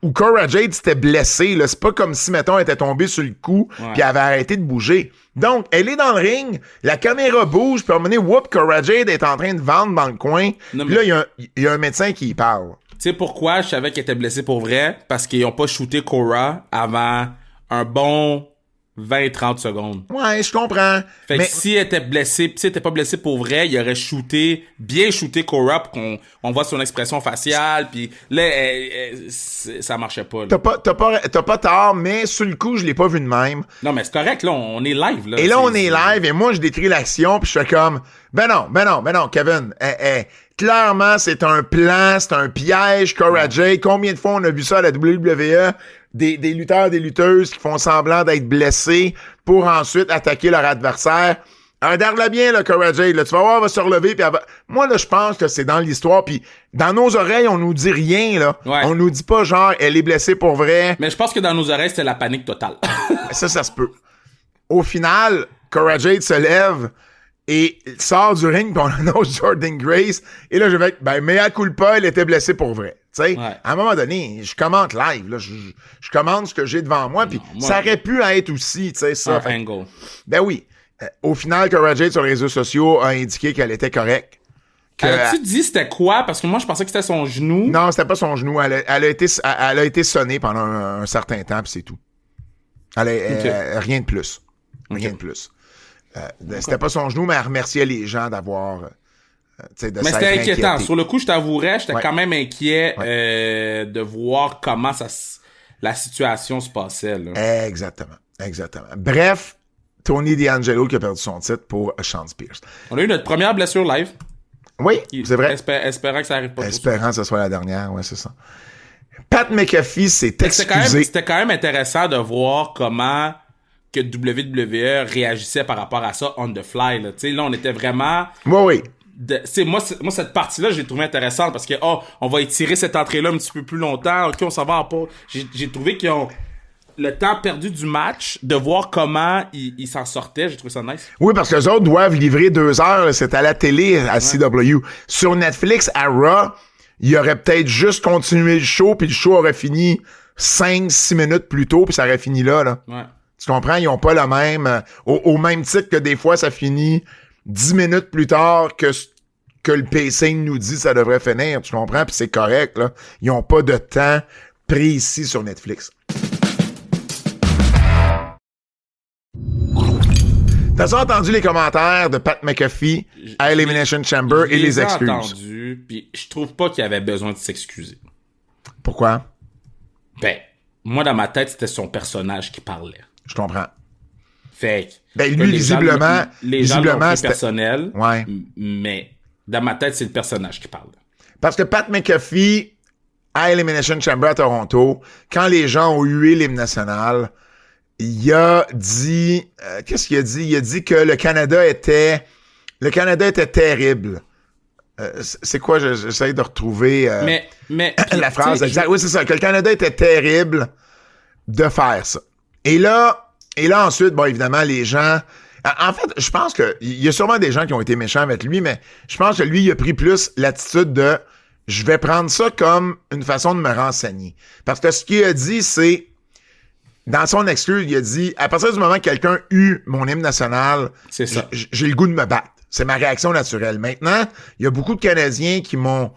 où Cora Jade s'était blessée, là. C'est pas comme si, mettons, elle était tombée sur le cou, puis elle avait arrêté de bouger. Donc, elle est dans le ring, la caméra bouge, puis à un moment donné, whoop, Cora Jade est en train de vendre dans le coin. Non, Puis là, il y a un médecin qui y parle. Tu sais pourquoi je savais qu'elle était blessée pour vrai? Parce qu'ils ont pas shooté Cora avant un bon 20-30 secondes. Ouais, je comprends. Fait mais que si elle était blessée, si elle était pas blessée pour vrai, il aurait bien shooté Cora pour qu'on voit son expression faciale, puis là, ça marchait pas. Là. t'as pas tort, mais sur le coup, je l'ai pas vu de même. Non, mais c'est correct, là, on est live, là. Et là, on est live, et moi, je décris l'action, puis je fais comme, ben non, Kevin, clairement, c'est un plan, c'est un piège, Cora Jade. Combien de fois on a vu ça à la WWE? Des lutteurs, des lutteuses qui font semblant d'être blessés pour ensuite attaquer leur adversaire. Regarde-la bien, là, Cora Jade, là, tu vas voir, elle va se relever, puis moi, là, je pense que c'est dans l'histoire, puis dans nos oreilles, on nous dit rien, là. Ouais. On nous dit pas, genre, elle est blessée pour vrai. Mais je pense que dans nos oreilles, c'était la panique totale. Ça se peut. Au final, Cora Jade se lève et sort du ring, puis on annonce Jordan Grace. Et là, je vais mea culpa, elle était blessée pour vrai. Tu sais, Ouais. à un moment donné, je commente live, là, je commente ce que j'ai devant moi, puis moi, ça aurait pu être aussi, tu sais, ça. Un Fait- angle. ben oui. Au final, Cora Jade, sur les réseaux sociaux, a indiqué qu'elle était correcte. As-tu dit c'était quoi? Parce que moi, je pensais que c'était son genou. Non, c'était pas son genou. Elle a été sonnée pendant un certain temps, puis c'est tout. Rien de plus. Rien de plus. C'était pas son genou, mais elle remerciait les gens d'avoir... de Mais s'être c'était inquiétant. inquiétés. Sur le coup, je t'avouerais, j'étais Ouais. quand même inquiet de voir comment la situation se passait. Là. Exactement. Bref, Tony D'Angelo qui a perdu son titre pour Sean Spears. On a eu notre première blessure live. Oui, c'est vrai. Espérant que ça arrive pas. trop soon. Espérant que ce soit la dernière, ouais, c'est ça. Pat McAfee s'est excusé. C'était quand même intéressant de voir comment que WWE réagissait par rapport à ça on the fly. Là, là on était vraiment... Oui. Moi, cette partie-là, je l'ai trouvée intéressante parce que, on va étirer cette entrée-là un petit peu plus longtemps. OK, on s'en va en pause. J'ai trouvé qu'ils ont le temps perdu du match, de voir comment ils s'en sortaient. J'ai trouvé ça nice. Oui, parce que les autres doivent livrer 2 heures. C'est à la télé, à CW. Sur Netflix, à Raw, il aurait peut-être juste continué le show, puis le show aurait fini 5-6 minutes plus tôt, puis ça aurait fini là. Ouais. Tu comprends? Ils ont pas le même... au même titre que des fois, ça finit 10 minutes plus tard que le pacing nous dit ça devrait finir. Tu comprends? Puis c'est correct, là. Ils ont pas de temps précis sur Netflix. T'as-tu entendu les commentaires de Pat McAfee à Elimination Chamber et les excuses? J'ai entendu, puis je trouve pas qu'il avait besoin de s'excuser. Pourquoi? Ben, moi, dans ma tête, c'était son personnage qui parlait. Je comprends. Fait que... Ben, lui, visiblement... Les gens l'ont pris c'était personnel, Ouais. mais dans ma tête, c'est le personnage qui parle. Parce que Pat McAfee, à Elimination Chamber à Toronto, quand les gens ont hué l'hymne national, il a dit... qu'est-ce qu'il a dit? Il a dit que le Canada était terrible. C'est quoi? J'essaie de retrouver Mais la phrase tu sais, exacte. Oui, c'est ça. Que le Canada était terrible de faire ça. Et là, ensuite, bon, évidemment, les gens... En fait, je pense que il y a sûrement des gens qui ont été méchants avec lui, mais je pense que lui, il a pris plus l'attitude de « je vais prendre ça comme une façon de me renseigner ». Parce que ce qu'il a dit, c'est... Dans son excuse, il a dit « à partir du moment que quelqu'un eut mon hymne national, C'est ça. j'ai le goût de me battre. C'est ma réaction naturelle. » Maintenant, il y a beaucoup de Canadiens qui m'ont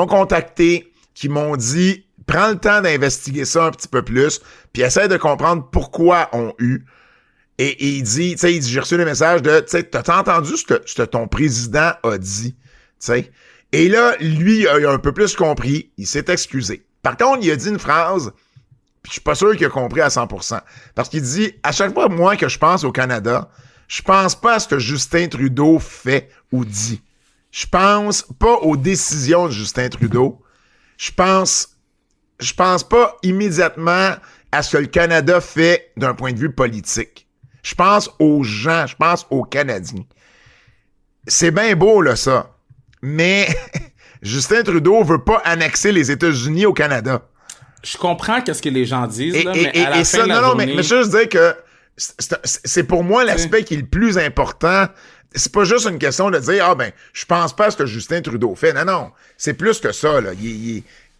contacté, qui m'ont dit « prends le temps d'investiguer ça un petit peu plus, puis essaie de comprendre pourquoi on eut. » Et il dit, tu sais, j'ai reçu des messages de, tu sais, t'as entendu ce que ton président a dit, tu sais. Et là, lui, il a un peu plus compris, il s'est excusé. Par contre, il a dit une phrase, puis je suis pas sûr qu'il a compris à 100%. Parce qu'il dit, à chaque fois, moi, que je pense au Canada, je pense pas à ce que Justin Trudeau fait ou dit. Je pense pas aux décisions de Justin Trudeau. Je pense pas immédiatement à ce que le Canada fait d'un point de vue politique. Je pense aux gens, je pense aux Canadiens. C'est bien beau, là, ça. Mais Justin Trudeau veut pas annexer les États-Unis au Canada. Je comprends qu'est-ce que les gens disent, Et, là, et, mais à la et fin ça, de la non, journée... mais ça, je dis que c'est pour moi l'aspect qui est le plus important. C'est pas juste une question de dire, ah ben, je pense pas à ce que Justin Trudeau fait. Non, non, c'est plus que ça, là.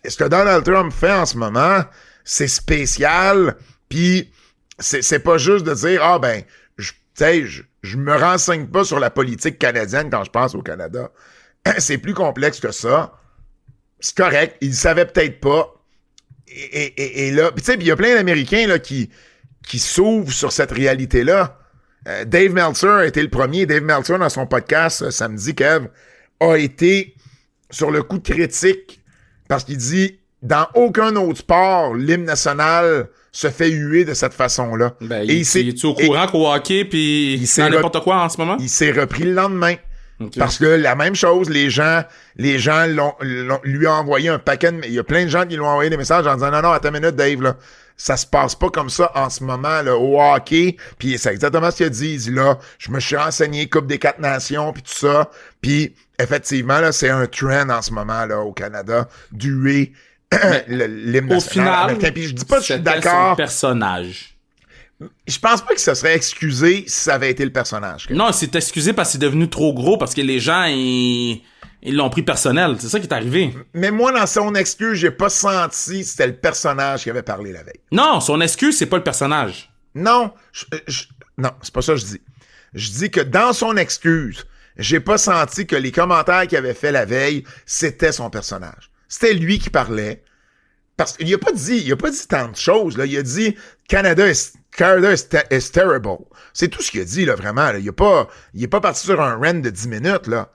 Ce que Donald Trump fait en ce moment, c'est spécial, puis c'est pas juste de dire, ah ben, je me renseigne pas sur la politique canadienne quand je pense au Canada. C'est plus complexe que ça. C'est correct, il savait peut-être pas. Et là, tu sais, il y a plein d'Américains là qui s'ouvrent sur cette réalité-là. Dave Meltzer a été le premier. Dave Meltzer, dans son podcast samedi, Kev, a été sur le coup de critique parce qu'il dit, dans aucun autre sport, l'hymne national se fait huer de cette façon-là. Ben, et es-tu au courant qu'au hockey, puis s'est dans n'importe quoi en ce moment? Il s'est repris le lendemain. Okay. Parce que la même chose, les gens lui ont envoyé un paquet il y a plein de gens qui lui ont envoyé des messages en disant, non, attends une minute, Dave, là. Ça se passe pas comme ça en ce moment, là, au hockey. Puis c'est exactement ce qu'il a dit. Il dit, là, je me suis renseigné, Coupe des 4 Nations, puis tout ça. Puis effectivement, là, c'est un trend en ce moment, là, au Canada, d'huer l'hymne national au final, américain. Puis je dis pas que je suis c'était d'accord. son personnage. Je pense pas que ça serait excusé si ça avait été le personnage. Non, c'est excusé parce que c'est devenu trop gros, parce que les gens, ils l'ont pris personnel. C'est ça qui est arrivé. Mais moi, dans son excuse, j'ai pas senti que c'était le personnage qui avait parlé la veille. Non, son excuse, c'est pas le personnage. Non, non, c'est pas ça que je dis. Je dis que dans son excuse, j'ai pas senti que les commentaires qu'il avait fait la veille, c'était son personnage. C'était lui qui parlait. Parce qu'il a pas dit tant de choses, là. Il a dit Canada is terrible. C'est tout ce qu'il a dit, là, vraiment, là. Il est pas parti sur un rant de 10 minutes, là.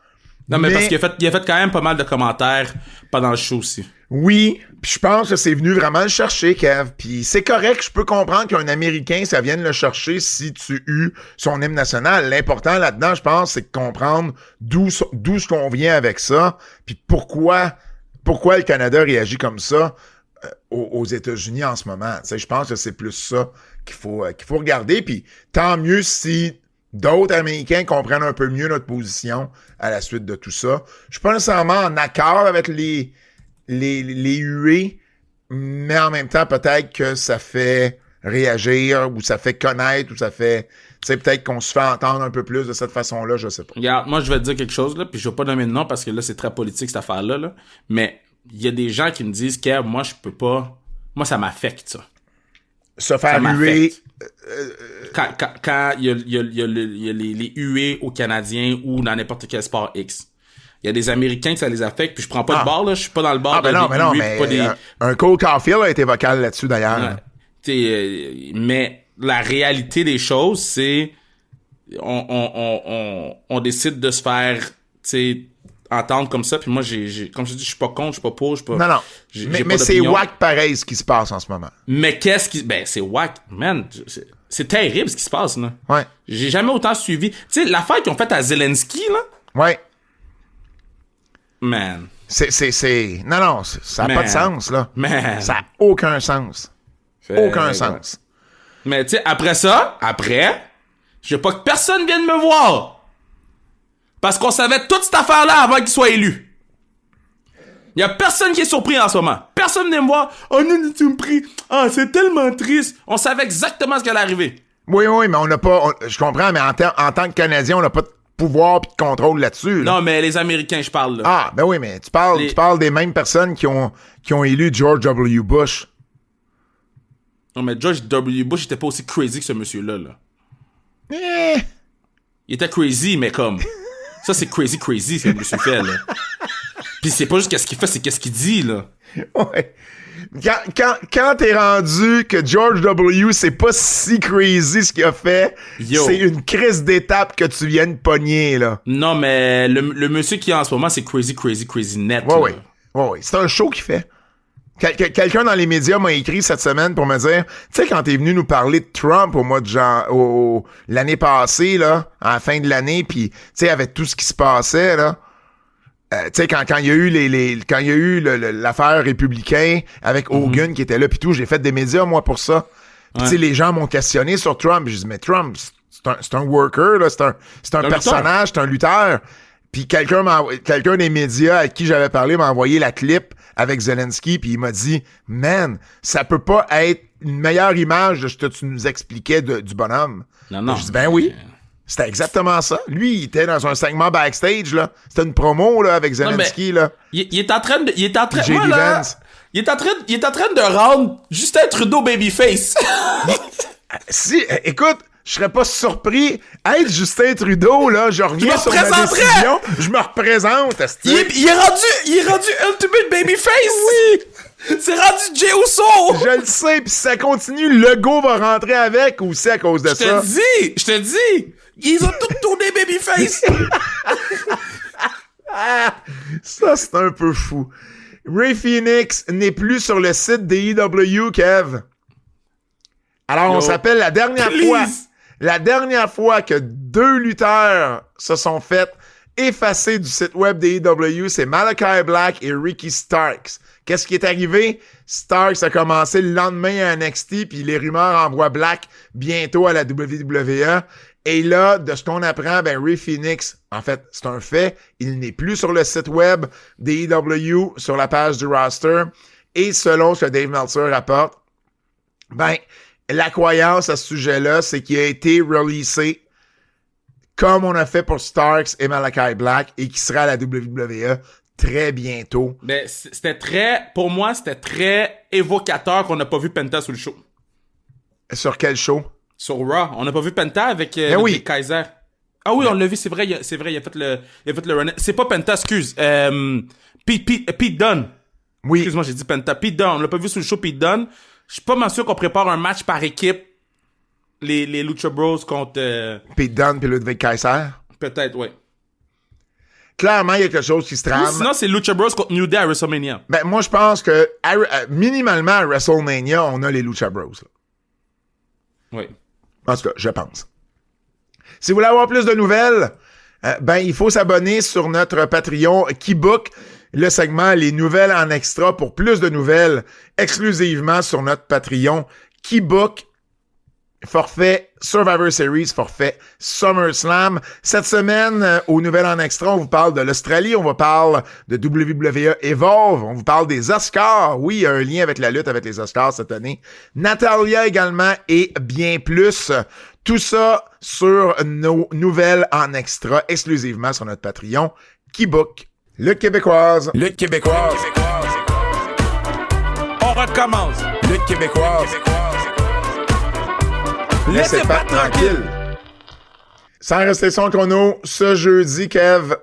Non, mais parce qu'il a fait quand même pas mal de commentaires pendant le show aussi. Oui, puis je pense que c'est venu vraiment le chercher, Kev. Puis c'est correct, je peux comprendre qu'un Américain, ça vienne le chercher si tu eus son hymne national. L'important là-dedans, je pense, c'est de comprendre d'où ce qu'on vient avec ça, puis pourquoi le Canada réagit comme ça aux États-Unis en ce moment. Tu sais, je pense que c'est plus ça qu'il faut regarder. Puis tant mieux si d'autres Américains comprennent un peu mieux notre position à la suite de tout ça. Je suis pas nécessairement en accord avec les huées, mais en même temps, peut-être que ça fait réagir, ou ça fait connaître, ou ça fait... Tu sais, peut-être qu'on se fait entendre un peu plus de cette façon-là, je sais pas. Regarde, moi, je vais te dire quelque chose, là, puis je vais pas nommer de nom, parce que là, c'est très politique, cette affaire-là, là. Mais il y a des gens qui me disent que moi, je peux pas... Moi, ça m'affecte, ça. Se faire huer... Quand il y a les huées aux Canadiens ou dans n'importe quel sport X. Il y a des Américains que ça les affecte, puis je prends pas de bord, là, je suis pas dans le bord de un Cole Caulfield a été vocal là-dessus, d'ailleurs. Ouais. Mais la réalité des choses, c'est on décide de se faire, tu sais, entendre comme ça. Puis moi, comme je dis, je suis pas contre, je suis pas pour, je suis pas... Non. j'ai Mais pas c'est d'opinion. whack pareil ce qui se passe en ce moment. Mais qu'est-ce qui... Ben, c'est whack, man. C'est terrible ce qui se passe, là. Ouais. J'ai jamais autant suivi. Tu sais, l'affaire qu'ils ont faite à Zelensky, là, Ouais. man. Non, ça n'a pas de sens, là. Man. Ça n'a aucun sens. Aucun sens. Mais tu sais, après, je veux pas que personne vienne me voir. Parce qu'on savait toute cette affaire-là avant qu'il soit élu. Il y a personne qui est surpris en ce moment. Personne vient me voir. Oh non, tu me pries. Ah, c'est tellement triste. On savait exactement ce qui allait arriver. Oui, mais on n'a pas... je comprends, mais en tant que Canadien, on n'a pas de pouvoir pis de contrôle là-dessus. Là. Non, mais les Américains, je parle, là. Ah, ben oui, mais tu parles des mêmes personnes qui ont élu George W. Bush. Non, mais George W. Bush était pas aussi crazy que ce monsieur-là, là. Il était crazy, mais comme... Ça, c'est crazy, ce que le monsieur fait, là. Pis c'est pas juste qu'est-ce qu'il fait, c'est qu'est-ce qu'il dit, là. Ouais. Quand t'es rendu que George W. c'est pas si crazy ce qu'il a fait, c'est une crise d'étape que tu viens de pogner, là. Non, mais le monsieur qui est en ce moment, c'est crazy net. Ouais. C'est un show qu'il fait. Quelqu'un dans les médias m'a écrit cette semaine pour me dire, tu sais, quand t'es venu nous parler de Trump au mois de l'année passée, là, à la fin de l'année, puis tu sais, avec tout ce qui se passait, là, tu sais, quand il y a eu l'affaire républicain avec Hogan qui était là, puis tout, j'ai fait des médias, moi, pour ça. Puis tu sais, les gens m'ont questionné sur Trump. J'ai dit, mais Trump, c'est un worker, là, c'est un personnage, c'est un lutteur. Puis quelqu'un des médias à qui j'avais parlé m'a envoyé la clip avec Zelensky, puis il m'a dit, man, ça peut pas être une meilleure image de ce que tu nous expliquais du bonhomme. Non. Je dis, ben oui. C'était exactement ça. Lui, il était dans un segment backstage, là. C'était une promo, là, avec Zelensky, là. Il est en train de... Il est en train de rendre Justin Trudeau babyface. Si, écoute, je serais pas surpris. Être Justin Trudeau, là, je reviens sur ma décision. Je me représente, il est rendu ultimate babyface. Oui. C'est rendu Jey Uso. Je le sais, pis si ça continue, le go va rentrer avec aussi à cause de ça. Je te dis. Ils ont tout tourné babyface. Ça, c'est un peu fou. Ray Phoenix n'est plus sur le site des EW, Kev. Alors, on s'appelle la dernière fois que 2 lutteurs se sont fait effacer du site web des EW, c'est Malachi Black et Ricky Starks. Qu'est-ce qui est arrivé? Starks a commencé le lendemain à NXT, puis les rumeurs envoient Black bientôt à la WWE. Et là, de ce qu'on apprend, Ray Phoenix, en fait, c'est un fait, il n'est plus sur le site web des EW, sur la page du roster. Et selon ce que Dave Meltzer rapporte, la croyance à ce sujet-là, c'est qu'il a été releasé comme on a fait pour Starks et Malachi Black et qui sera à la WWE très bientôt. Mais pour moi, c'était très évocateur qu'on n'a pas vu Penta sur le show. Sur quel show? Sur Raw. On n'a pas vu Penta avec Kaiser. Ah oui, on l'a vu, c'est vrai, il a fait le run. C'est pas Penta, excuse. Pete Dunne. Oui. Excuse-moi, j'ai dit Penta. Pete Dunne, on l'a pas vu sur le show Pete Dunne. Je suis pas mal sûr qu'on prépare un match par équipe. Les Lucha Bros contre... Pete Dunne puis Ludwig Kaiser. Peut-être, ouais. Clairement, il y a quelque chose qui se trame. Sinon, c'est Lucha Bros contre New Day à WrestleMania. Moi, je pense que minimalement à WrestleMania, on a les Lucha Bros. Là. Oui. En tout cas, je pense. Si vous voulez avoir plus de nouvelles, il faut s'abonner sur notre Patreon Keybook, le segment Les Nouvelles en Extra pour plus de nouvelles exclusivement sur notre Patreon Keybook. Forfait Survivor Series, forfait SummerSlam. Cette semaine, aux Nouvelles en Extra, on vous parle de l'Australie, on vous parle de WWE Evolve, on vous parle des Oscars. Oui, il y a un lien avec la lutte avec les Oscars cette année. Natalia également et bien plus. Tout ça sur nos Nouvelles en Extra, exclusivement sur notre Patreon Keybook. Lutte québécoise. Lutte québécoise. On recommence. Lutte québécoise. Laissez pas tranquille. Sans restriction chrono, ce jeudi, Kev.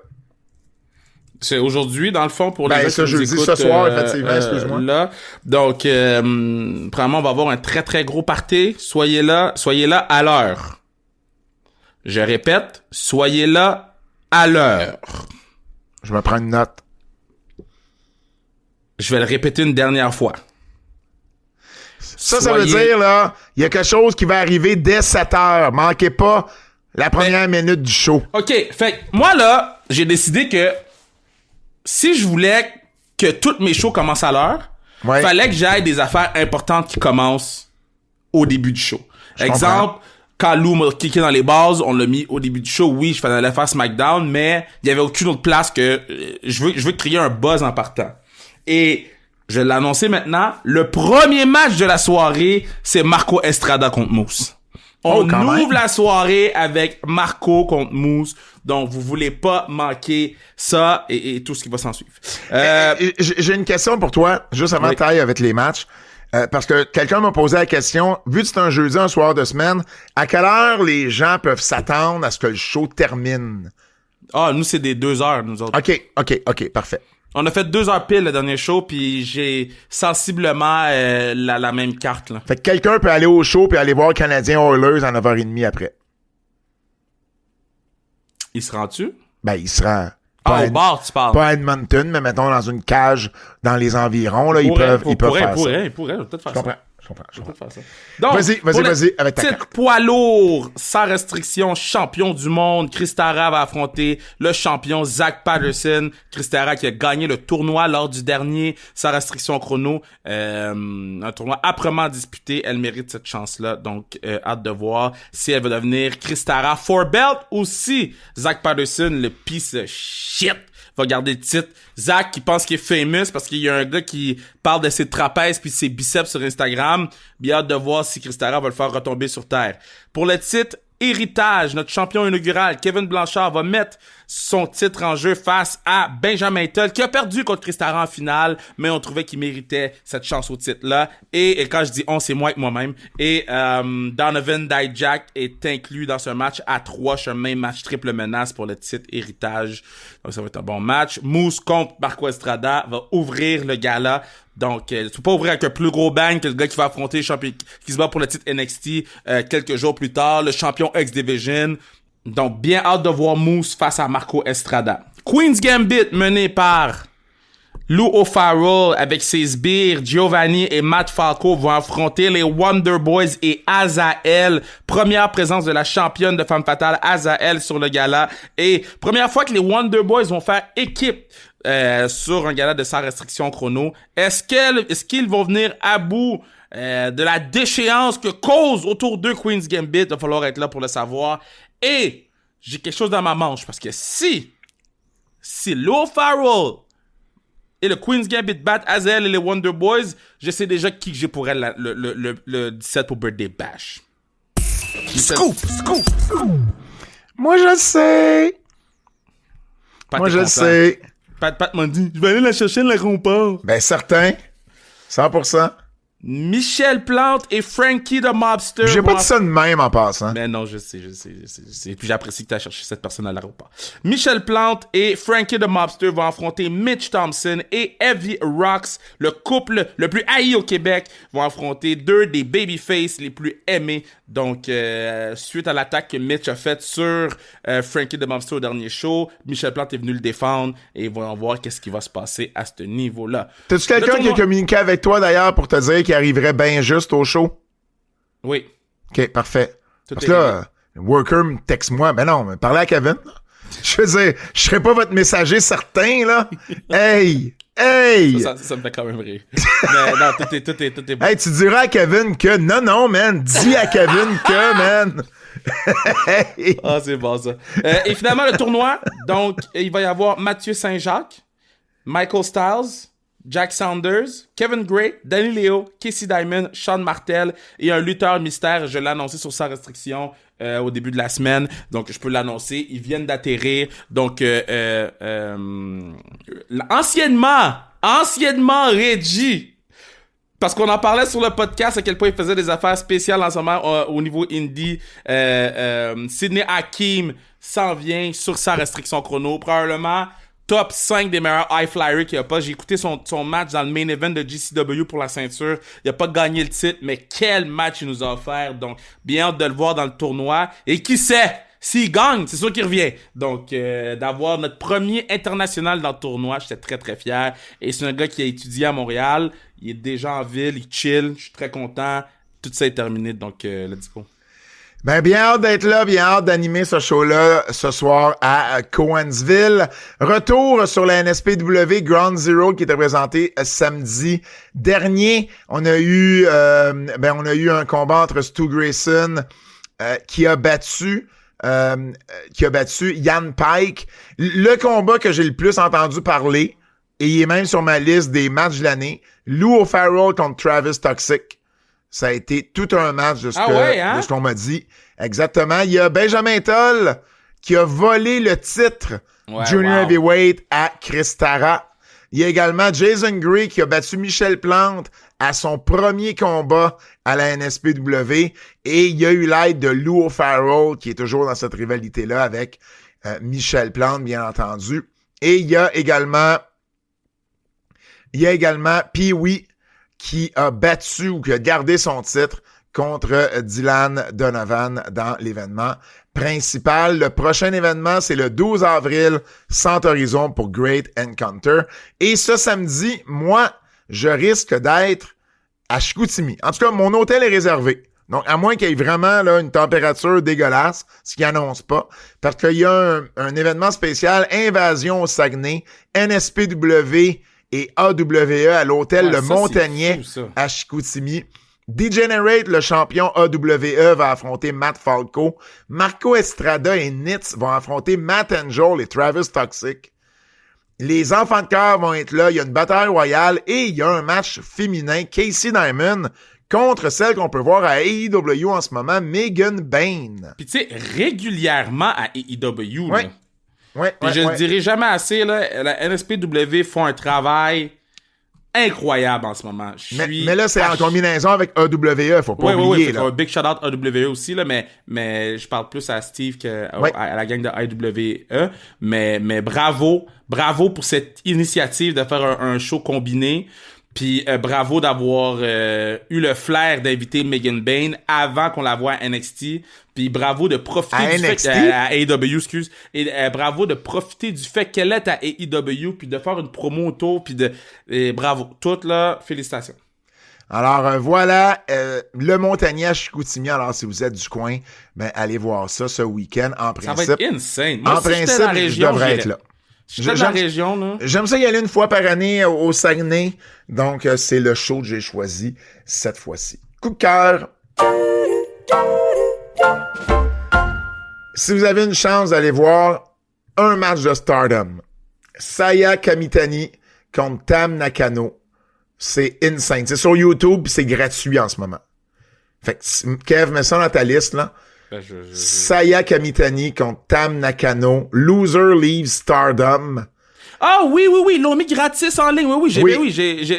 C'est aujourd'hui, dans le fond, pour les gens ce qui nous jeudi, écoutent, ce soir, effectivement, excuse-moi. Là. Donc, vraiment, on va avoir un très, très gros party. Soyez là à l'heure. Je répète, soyez là à l'heure. Je me prends une note. Je vais le répéter une dernière fois. Ça veut dire, là, il y a quelque chose qui va arriver dès 7 heures. Manquez pas la première minute du show. OK, fait que moi, là, j'ai décidé que si je voulais que tous mes shows commencent à l'heure, Ouais. fallait que j'aille des affaires importantes qui commencent au début du show. Exemple, quand Lou m'a kické dans les bases, on l'a mis au début du show. Oui, je faisais faire SmackDown, mais il y avait aucune autre place que je veux créer un buzz en partant. Et je vais l'annoncer maintenant. Le premier match de la soirée, c'est Marco Estrada contre Moose. On quand ouvre même. la soirée avec Marco contre Moose. Donc, vous voulez pas manquer ça et tout ce qui va s'en suivre. J'ai une question pour toi, juste avant Oui. de tailler avec les matchs. Parce que quelqu'un m'a posé la question, vu que c'est un jeudi, un soir de semaine, à quelle heure les gens peuvent s'attendre à ce que le show termine? Nous, c'est des 2 heures, nous autres. OK, parfait. On a fait 2 heures pile le dernier show, puis j'ai sensiblement la même carte, là. Fait que quelqu'un peut aller au show puis aller voir Canadien Oilers à 9h30 après. Il se rend-tu? Ben, il sera Au bar, tu parles. pas à Edmonton, mais mettons dans une cage dans les environs, là, ils peuvent faire ça. Il pourrait peut-être faire Je ça. comprends. Peut-être faire ça. Donc, Vas-y, pour le avec ta titre carte. poids lourd, sans restriction, champion du monde, Chris Tara va affronter le champion Zach Patterson. Chris Tara qui a gagné le tournoi lors du dernier sans restriction chrono. Un tournoi âprement disputé. Elle mérite cette chance-là. Donc, hâte de voir si elle va devenir Chris Tara for belt ou si Zach Patterson, le piece of shit, va garder le titre. Zach qui pense qu'il est famous parce qu'il y a un gars qui parle de ses trapèzes puis de ses biceps sur Instagram. Bien hâte de voir si Chris Tara va le faire retomber sur terre. Pour le titre héritage, notre champion inaugural, Kevin Blanchard, va mettre son titre en jeu face à Benjamin Toll, qui a perdu contre Chris Tara en finale, mais on trouvait qu'il méritait cette chance au titre-là. Et quand je dis on, c'est moi avec moi-même. Et Donovan Dijak est inclus dans ce match à 3, un même match triple menace pour le titre héritage. Donc ça va être un bon match. Moose contre Marco Estrada va ouvrir le gala. Donc, tu peux pas ouvrir avec un plus gros bang que le gars qui va affronter le champion, qui se bat pour le titre NXT quelques jours plus tard, le champion X-Division. Donc, bien hâte de voir Moose face à Marco Estrada. Queen's Gambit mené par Lou O'Farrell avec ses sbires, Giovanni et Matt Falco vont affronter les Wonder Boys et Azael. Première présence de la championne de Femme Fatale, Azael, sur le gala. Et première fois que les Wonder Boys vont faire équipe sur un gala de sans restriction chrono. Est-ce qu'ils vont venir à bout de la déchéance que cause autour de Queen's Gambit? Il va falloir être là pour le savoir. Et j'ai quelque chose dans ma manche parce que si Lou Farrell et le Queen's Gambit battent Azael et les Wonder Boys, je sais déjà qui j'ai pour elle le 17 pour Birthday Bash. Scoop! Moi, je le sais! Pat Moi, est je le content. sais! Pat m'a dit, je vais aller la chercher, la rempart. Ben, certain. 100%. Michel Plante et Frankie the Mobster. J'ai pas vont dit ça de même en passant. Mais non, je sais. Puis j'apprécie que tu as cherché cette personne à l'aéroport. Michel Plante et Frankie the Mobster vont affronter Mitch Thompson et Heavy Rocks. Le couple le plus haï au Québec vont affronter 2 des babyface les plus aimés. Donc, suite à l'attaque que Mitch a faite sur Frankie the Mobster au dernier show, Michel Plante est venu le défendre et ils vont voir qu'est-ce qui va se passer à ce niveau-là. T'as-tu quelqu'un Le qui a tournoi- communiqué avec toi d'ailleurs pour te dire qu'il arriverait bien juste au show? Oui. OK, parfait. Tout Parce est que là, Worker me texte moi. Ben non, mais parlez à Kevin. Je veux dire, je serais pas votre messager certain, là. Hey! Ça me fait quand même rire. Mais non, tout est bon. Hey, tu diras à Kevin que non, man. Dis à Kevin que, man. Hey. Ah, c'est bon, ça. Et finalement, le tournoi. Donc, il va y avoir Mathieu Saint-Jacques, Michael Styles, Jack Saunders, Kevin Gray, Danny Leo, Casey Diamond, Sean Martel et un lutteur mystère. Je l'ai annoncé sur Sans Restriction au début de la semaine. Donc, je peux l'annoncer. Ils viennent d'atterrir. Donc, anciennement Reggie, parce qu'on en parlait sur le podcast à quel point il faisait des affaires spéciales en ce moment au niveau indie. Sidney Hakim s'en vient sur Sa restriction chrono. Probablement top 5 des meilleurs high flyers qu'il n'y a pas. J'ai écouté son match dans le main event de GCW pour la ceinture. Il n'a pas gagné le titre, mais quel match il nous a offert. Donc, bien hâte de le voir dans le tournoi. Et qui sait, s'il gagne, c'est sûr qu'il revient. Donc, d'avoir notre premier international dans le tournoi, j'étais très, très fier. Et c'est un gars qui a étudié à Montréal. Il est déjà en ville, il chill. Je suis très content. Tout ça est terminé, donc let's go. Ben, bien hâte d'être là, bien hâte d'animer ce show-là ce soir à Cowansville. Retour sur la NSPW Ground Zero qui était présenté samedi dernier. On a eu un combat entre Stu Grayson qui a battu Ian Pike. Le combat que j'ai le plus entendu parler, et il est même sur ma liste des matchs de l'année, Lou O'Farrell contre Travis Toxic. Ça a été tout un match de ce qu'on m'a dit. Exactement. Il y a Benjamin Toll qui a volé le titre Junior Heavyweight à Chris Tara. Il y a également Jason Gray qui a battu Michel Plante à son premier combat à la NSPW. Et il y a eu l'aide de Lou O'Farrell qui est toujours dans cette rivalité-là avec Michel Plante, bien entendu. Et il y a également Pee-Wee qui a battu ou qui a gardé son titre contre Dylan Donovan dans l'événement principal. Le prochain événement, c'est le 12 avril, Centre Horizon pour Great Encounter. Et ce samedi, moi, je risque d'être à Chicoutimi. En tout cas, mon hôtel est réservé. Donc, à moins qu'il y ait vraiment là, une température dégueulasse, ce qui annonce pas, parce qu'il y a un événement spécial, Invasion au Saguenay, NSPW et AWE à l'hôtel Le Montagnet à Chicoutimi. Degenerate, le champion AWE, va affronter Matt Falco. Marco Estrada et Nitz vont affronter Matt Angel et Travis Toxic. Les enfants de cœur vont être là. Il y a une bataille royale et il y a un match féminin. Casey Diamond contre celle qu'on peut voir à AEW en ce moment, Megan Bayne. Puis tu sais, régulièrement à AEW, ouais. Là. Ouais, je le dirai jamais assez, là, la NSPW font un travail incroyable en ce moment. Mais là, c'est en combinaison avec AWE, faut pas oublier. Oui, un big shout-out AWE aussi, là, mais je parle plus à Steve à la gang de AWE. Mais bravo pour cette initiative de faire un show combiné. Puis bravo d'avoir eu le flair d'inviter Megan Bayne avant qu'on la voie à NXT. Puis bravo de profiter à AEW, excuse. Et bravo de profiter du fait qu'elle est à AEW, puis de faire une promo autour, puis bravo. Toutes là, félicitations. Alors voilà, le Montagnet à Chicoutimi. Alors si vous êtes du coin, ben allez voir ça ce week-end en principe. Ça va être insane. Moi, en principe, je devrais être là. J'aime la région, là. J'aime ça y aller une fois par année au Saguenay. Donc, c'est le show que j'ai choisi cette fois-ci. Coup de cœur. Si vous avez une chance d'aller voir un match de Stardom, Saya Kamitani contre Tam Nakano, c'est insane. C'est sur YouTube, c'est gratuit en ce moment. Fait que, Kev, mets ça dans ta liste, là. Saya Kamitani contre Tam Nakano. Loser leaves Stardom. Ah oui, ils l'ont mis gratis en ligne.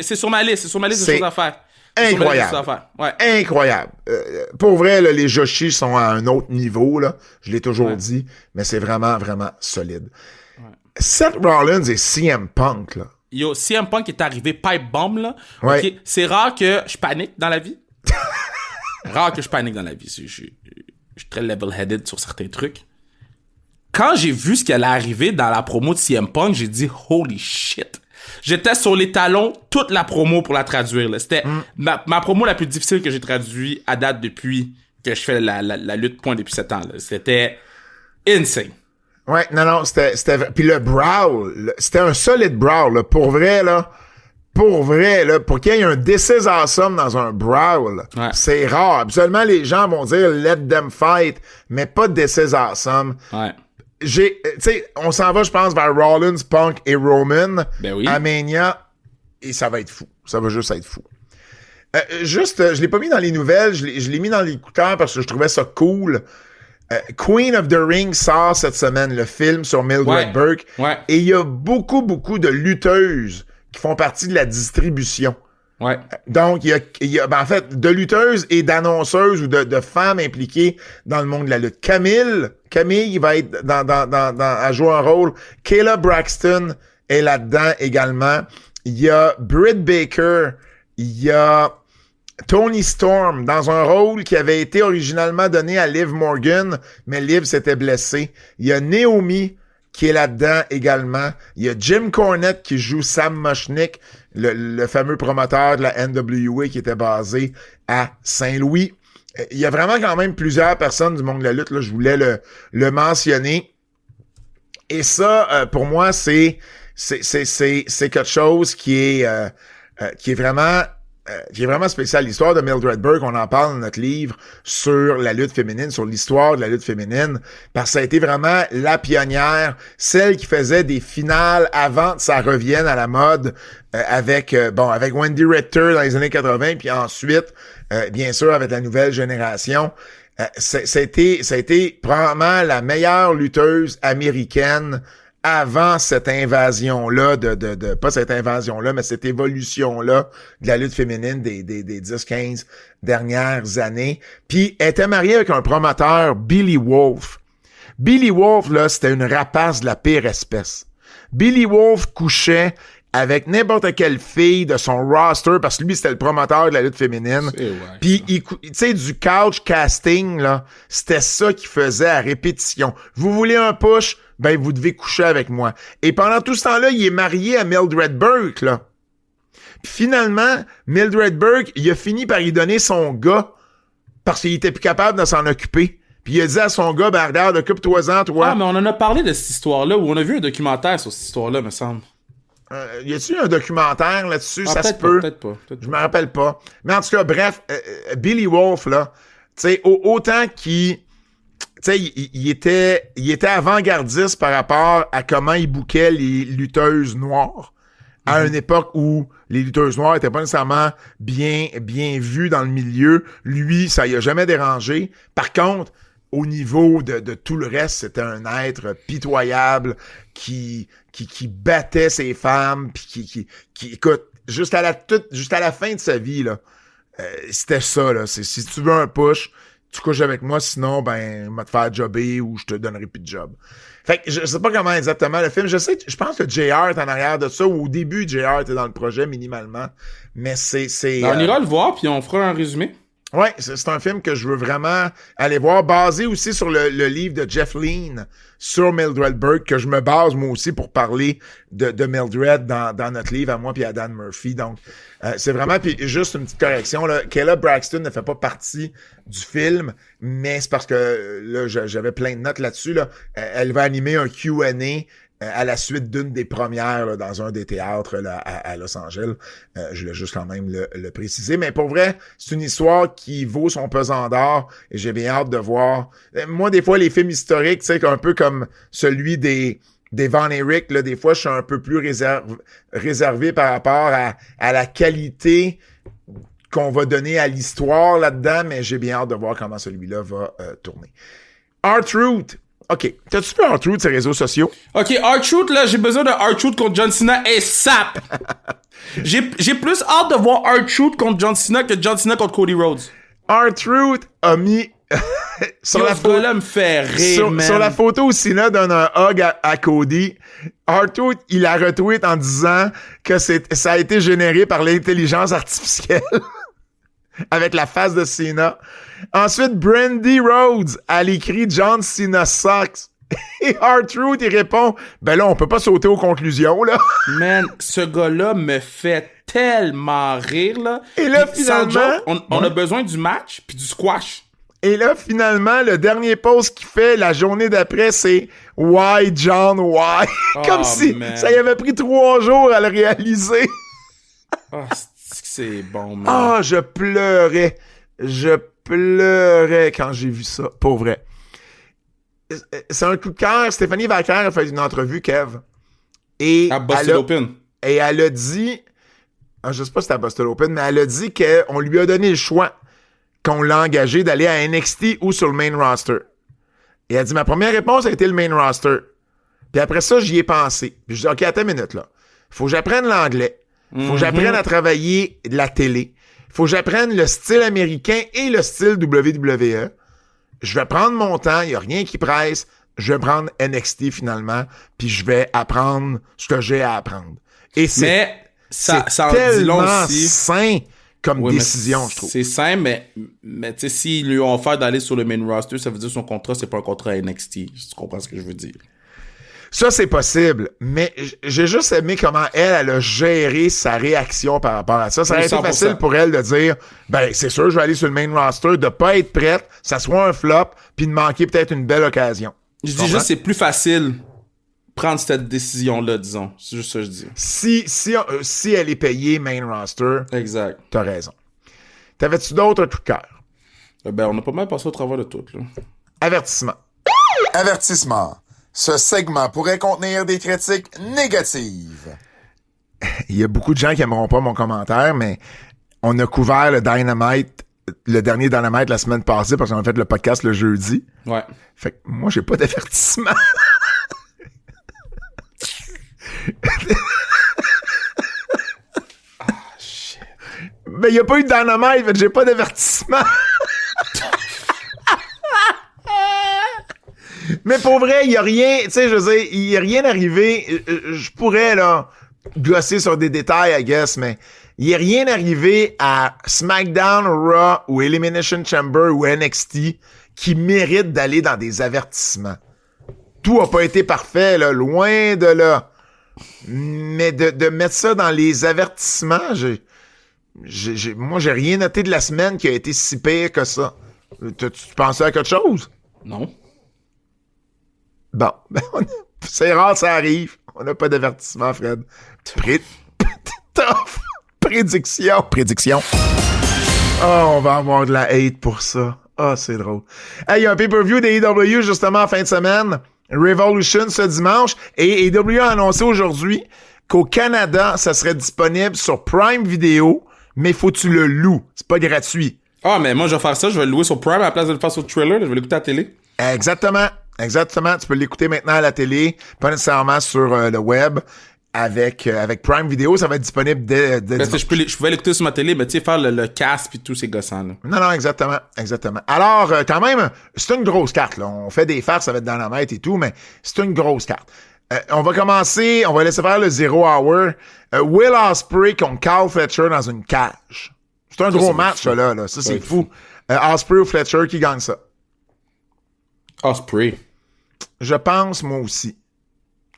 C'est sur ma liste. C'est sur ma liste de choses à faire. Incroyable. Incroyable. Pour vrai, là, les Joshi sont à un autre niveau, là. Je l'ai toujours dit, mais c'est vraiment, vraiment solide. Ouais. Seth Rollins et CM Punk, là. Yo, CM Punk est arrivé pipe bomb, là. Ouais. Okay. C'est rare que je panique dans la vie. Je suis très level-headed sur certains trucs. Quand j'ai vu ce qui allait arriver dans la promo de CM Punk, j'ai dit « Holy shit! » J'étais sur les talons toute la promo pour la traduire. Là. C'était ma promo la plus difficile que j'ai traduite à date depuis que je fais la lutte point depuis 7 ans. Là. C'était insane. Ouais, non, c'était... Puis le brawl, c'était un solide brawl. Là. Pour vrai, là, pour qu'il y ait un This is Awesome dans un brawl, c'est rare. Habituellement, les gens vont dire « Let them fight », mais pas This is Awesome. Ouais. Tu sais, on s'en va, je pense, vers Rollins, Punk et Roman à Mania, et ça va être fou. Ça va juste être fou. Je l'ai pas mis dans les nouvelles, je l'ai mis dans l'écouteur parce que je trouvais ça cool. Queen of the Ring sort cette semaine, le film sur Mildred Burke, et il y a beaucoup de lutteuses qui font partie de la distribution. Ouais. Donc, il y a en fait, de lutteuses et d'annonceuses ou de femmes impliquées dans le monde de la lutte. Camille va être à jouer un rôle. Kayla Braxton est là-dedans également. Il y a Britt Baker. Il y a Tony Storm, dans un rôle qui avait été originalement donné à Liv Morgan, mais Liv s'était blessée. Il y a Naomi qui est là-dedans également. Il y a Jim Cornette qui joue Sam Mushnick, le fameux promoteur de la NWA qui était basé à Saint-Louis. Il y a vraiment quand même plusieurs personnes du monde de la lutte, là, je voulais le mentionner. Et ça, pour moi, c'est quelque chose qui est vraiment spécial. L'histoire de Mildred Burke, on en parle dans notre livre sur la lutte féminine, sur l'histoire de la lutte féminine, parce que ça a été vraiment la pionnière, celle qui faisait des finales avant que ça revienne à la mode, avec Wendy Richter dans les années 80, puis ensuite, bien sûr, avec la nouvelle génération. Ça a été probablement la meilleure lutteuse américaine avant cette invasion-là, pas cette invasion-là, mais cette évolution-là de la lutte féminine des 10-15 dernières années. Puis, elle était mariée avec un promoteur, Billy Wolf. Billy Wolf, là, c'était une rapace de la pire espèce. Billy Wolf couchait avec n'importe quelle fille de son roster, parce que lui, c'était le promoteur de la lutte féminine. Puis, tu sais, du couch casting, là, c'était ça qu'il faisait à répétition. Vous voulez un push? Ben, vous devez coucher avec moi. Et pendant tout ce temps-là, il est marié à Mildred Burke, là. Puis finalement, Mildred Burke, il a fini par y donner son gars, parce qu'il était plus capable de s'en occuper. Puis il a dit à son gars, ben regarde, occupe-toi-en, toi. Ah, mais on en a parlé de cette histoire-là, ou on a vu un documentaire sur cette histoire-là, me semble. Y a-t-il un documentaire là-dessus? Ça se peut-être peut. Peut-être pas. Je me rappelle pas. Mais en tout cas, bref, Billy Wolf, là, tu sais, autant qu'il... Tu sais, il était avant-gardiste par rapport à comment il bouquait les lutteuses noires à une époque où les lutteuses noires étaient pas nécessairement bien vues dans le milieu. Lui, ça y a jamais dérangé. Par contre, au niveau de tout le reste, c'était un être pitoyable qui battait ses femmes, puis qui écoute, jusqu'à la fin de sa vie, là, c'était ça, là. C'est, si tu veux un push, tu couches avec moi, sinon, ben, je vais te faire jobber ou je te donnerai plus de job. Fait que je sais pas comment exactement le film. Je pense que JR est en arrière de ça, ou au début, JR était dans le projet minimalement. Mais c'est Ben, on ira le voir, puis on fera un résumé. Ouais, c'est un film que je veux vraiment aller voir, basé aussi sur le livre de Jeff Lean sur Mildred Burke, que je me base moi aussi pour parler de Mildred dans notre livre à moi puis à Dan Murphy. Donc, c'est vraiment, puis juste une petite correction, là, Kayla Braxton ne fait pas partie du film, mais c'est parce que là, j'avais plein de notes là-dessus. Là. Elle va animer un Q&A à la suite d'une des premières là, dans un des théâtres là, à Los Angeles. Je voulais juste quand même le préciser. Mais pour vrai, c'est une histoire qui vaut son pesant d'or et j'ai bien hâte de voir. Moi, des fois, les films historiques, tu sais, un peu comme celui des Von Erich, là, des fois, je suis un peu plus réservé par rapport à la qualité qu'on va donner à l'histoire là-dedans, mais j'ai bien hâte de voir comment celui-là va tourner. R-Truth. OK. T'as-tu vu R-Truth sur les réseaux sociaux? OK, R-Truth, là, j'ai besoin de R-Truth contre John Cena et SAP! J'ai plus hâte de voir R-Truth contre John Cena que John Cena contre Cody Rhodes. R-Truth a mis... sur la photo là me fait rire, man. Sur la photo où Cena donne un hug à Cody, R-Truth, il a retweet en disant que ça a été généré par l'intelligence artificielle avec la face de Cena. Ensuite, Brandy Rhodes, elle écrit John Cena sucks. Et R-Truth, il répond, ben là, on peut pas sauter aux conclusions, là. Man, ce gars-là me fait tellement rire, là. Et là, puis, sans finalement... joke, on a besoin du match puis du squash. Et là, finalement, le dernier post qu'il fait la journée d'après, c'est « Why, John, why? » Comme si ça y avait pris 3 jours à le réaliser. C'est bon, man. Ah, je pleurais. Je pleurais quand j'ai vu ça. Pour vrai. C'est un coup de cœur. Stéphanie Vaquer a fait une entrevue, Kev. Et à Boston Open. Et elle a dit... je sais pas si c'était à Boston Open, mais elle a dit qu'on lui a donné le choix qu'on l'a engagé d'aller à NXT ou sur le main roster. Et elle a dit, ma première réponse a été le main roster. Puis après ça, j'y ai pensé. Puis je dis, OK, attends une minute, là. Faut que j'apprenne l'anglais. Faut que j'apprenne à travailler de la télé. Faut que j'apprenne le style américain et le style WWE. Je vais prendre mon temps, il n'y a rien qui presse. Je vais prendre NXT finalement, puis je vais apprendre ce que j'ai à apprendre. Et c'est ça en dit long tellement aussi. sain comme Ouais, mais décision, je trouve. C'est simple, mais tu sais, s'ils lui ont offert d'aller sur le main roster, ça veut dire que son contrat, c'est pas un contrat NXT. Si tu comprends ce que je veux dire. Ça, c'est possible, mais j'ai juste aimé comment elle a géré sa réaction par rapport à ça. Ça aurait été 100%. facile pour elle de dire, ben, c'est sûr, je vais aller sur le main roster, de pas être prête, ça soit un flop, puis de manquer peut-être une belle occasion. Je dis Comprends? juste, c'est plus facile prendre cette décision-là, disons. C'est juste ça que je dis. Si elle est payée main roster, Exact. t'as raison. T'avais-tu d'autres coups de cœur? Ben, on a pas mal passé au travers de tout, là. Avertissement. Avertissement. Ce segment pourrait contenir des critiques négatives. Il y a beaucoup de gens qui aimeront pas mon commentaire, mais on a couvert le dernier Dynamite la semaine passée parce qu'on a fait le podcast le jeudi. Ouais. Fait que moi, j'ai pas d'avertissement. Mais il y a pas eu de Dynamite, fait que j'ai pas d'avertissement. Mais pour vrai, il y a rien, tu sais, je veux dire, il y a rien arrivé. Je pourrais, là, gosser sur des détails, I guess, mais il y a rien arrivé à SmackDown, Raw ou Elimination Chamber ou NXT qui mérite d'aller dans des avertissements. Tout a pas été parfait, là, loin de là. Mais de mettre ça dans les avertissements, moi, j'ai rien noté de la semaine qui a été si pire que ça. Tu pensais à quelque chose? Non. Bon, c'est rare, ça arrive. On n'a pas d'avertissement, Fred. Tough! Prédiction. Oh, on va avoir de la hate pour ça. Ah, c'est drôle. Hey, il y a un pay-per-view des AEW justement en fin de semaine. Revolution ce dimanche. Et AEW a annoncé aujourd'hui qu'au Canada, ça serait disponible sur Prime Video, mais faut que tu le loues. C'est pas gratuit. Ah, mais moi, je vais faire ça. Je vais le louer sur Prime à la place de le faire sur Thriller. Je vais l'écouter à la télé. Exactement. Tu peux l'écouter maintenant à la télé, pas nécessairement sur le web. Avec Prime Video, ça va être disponible dès Parce que je pouvais l'écouter sur ma télé, mais tu sais, faire le cast puis tous ces gossants, là. Non, exactement. Alors, quand même, c'est une grosse carte, là. On fait des farces avec Dynamite et tout, mais c'est une grosse carte. On va commencer, on va laisser faire le Zero Hour. Will Ospreay contre Carl Fletcher dans une cage. C'est un gros match, ça, là. Ça, c'est fou. Ospreay ou Fletcher, qui gagne ça? Ospreay. Je pense, moi aussi.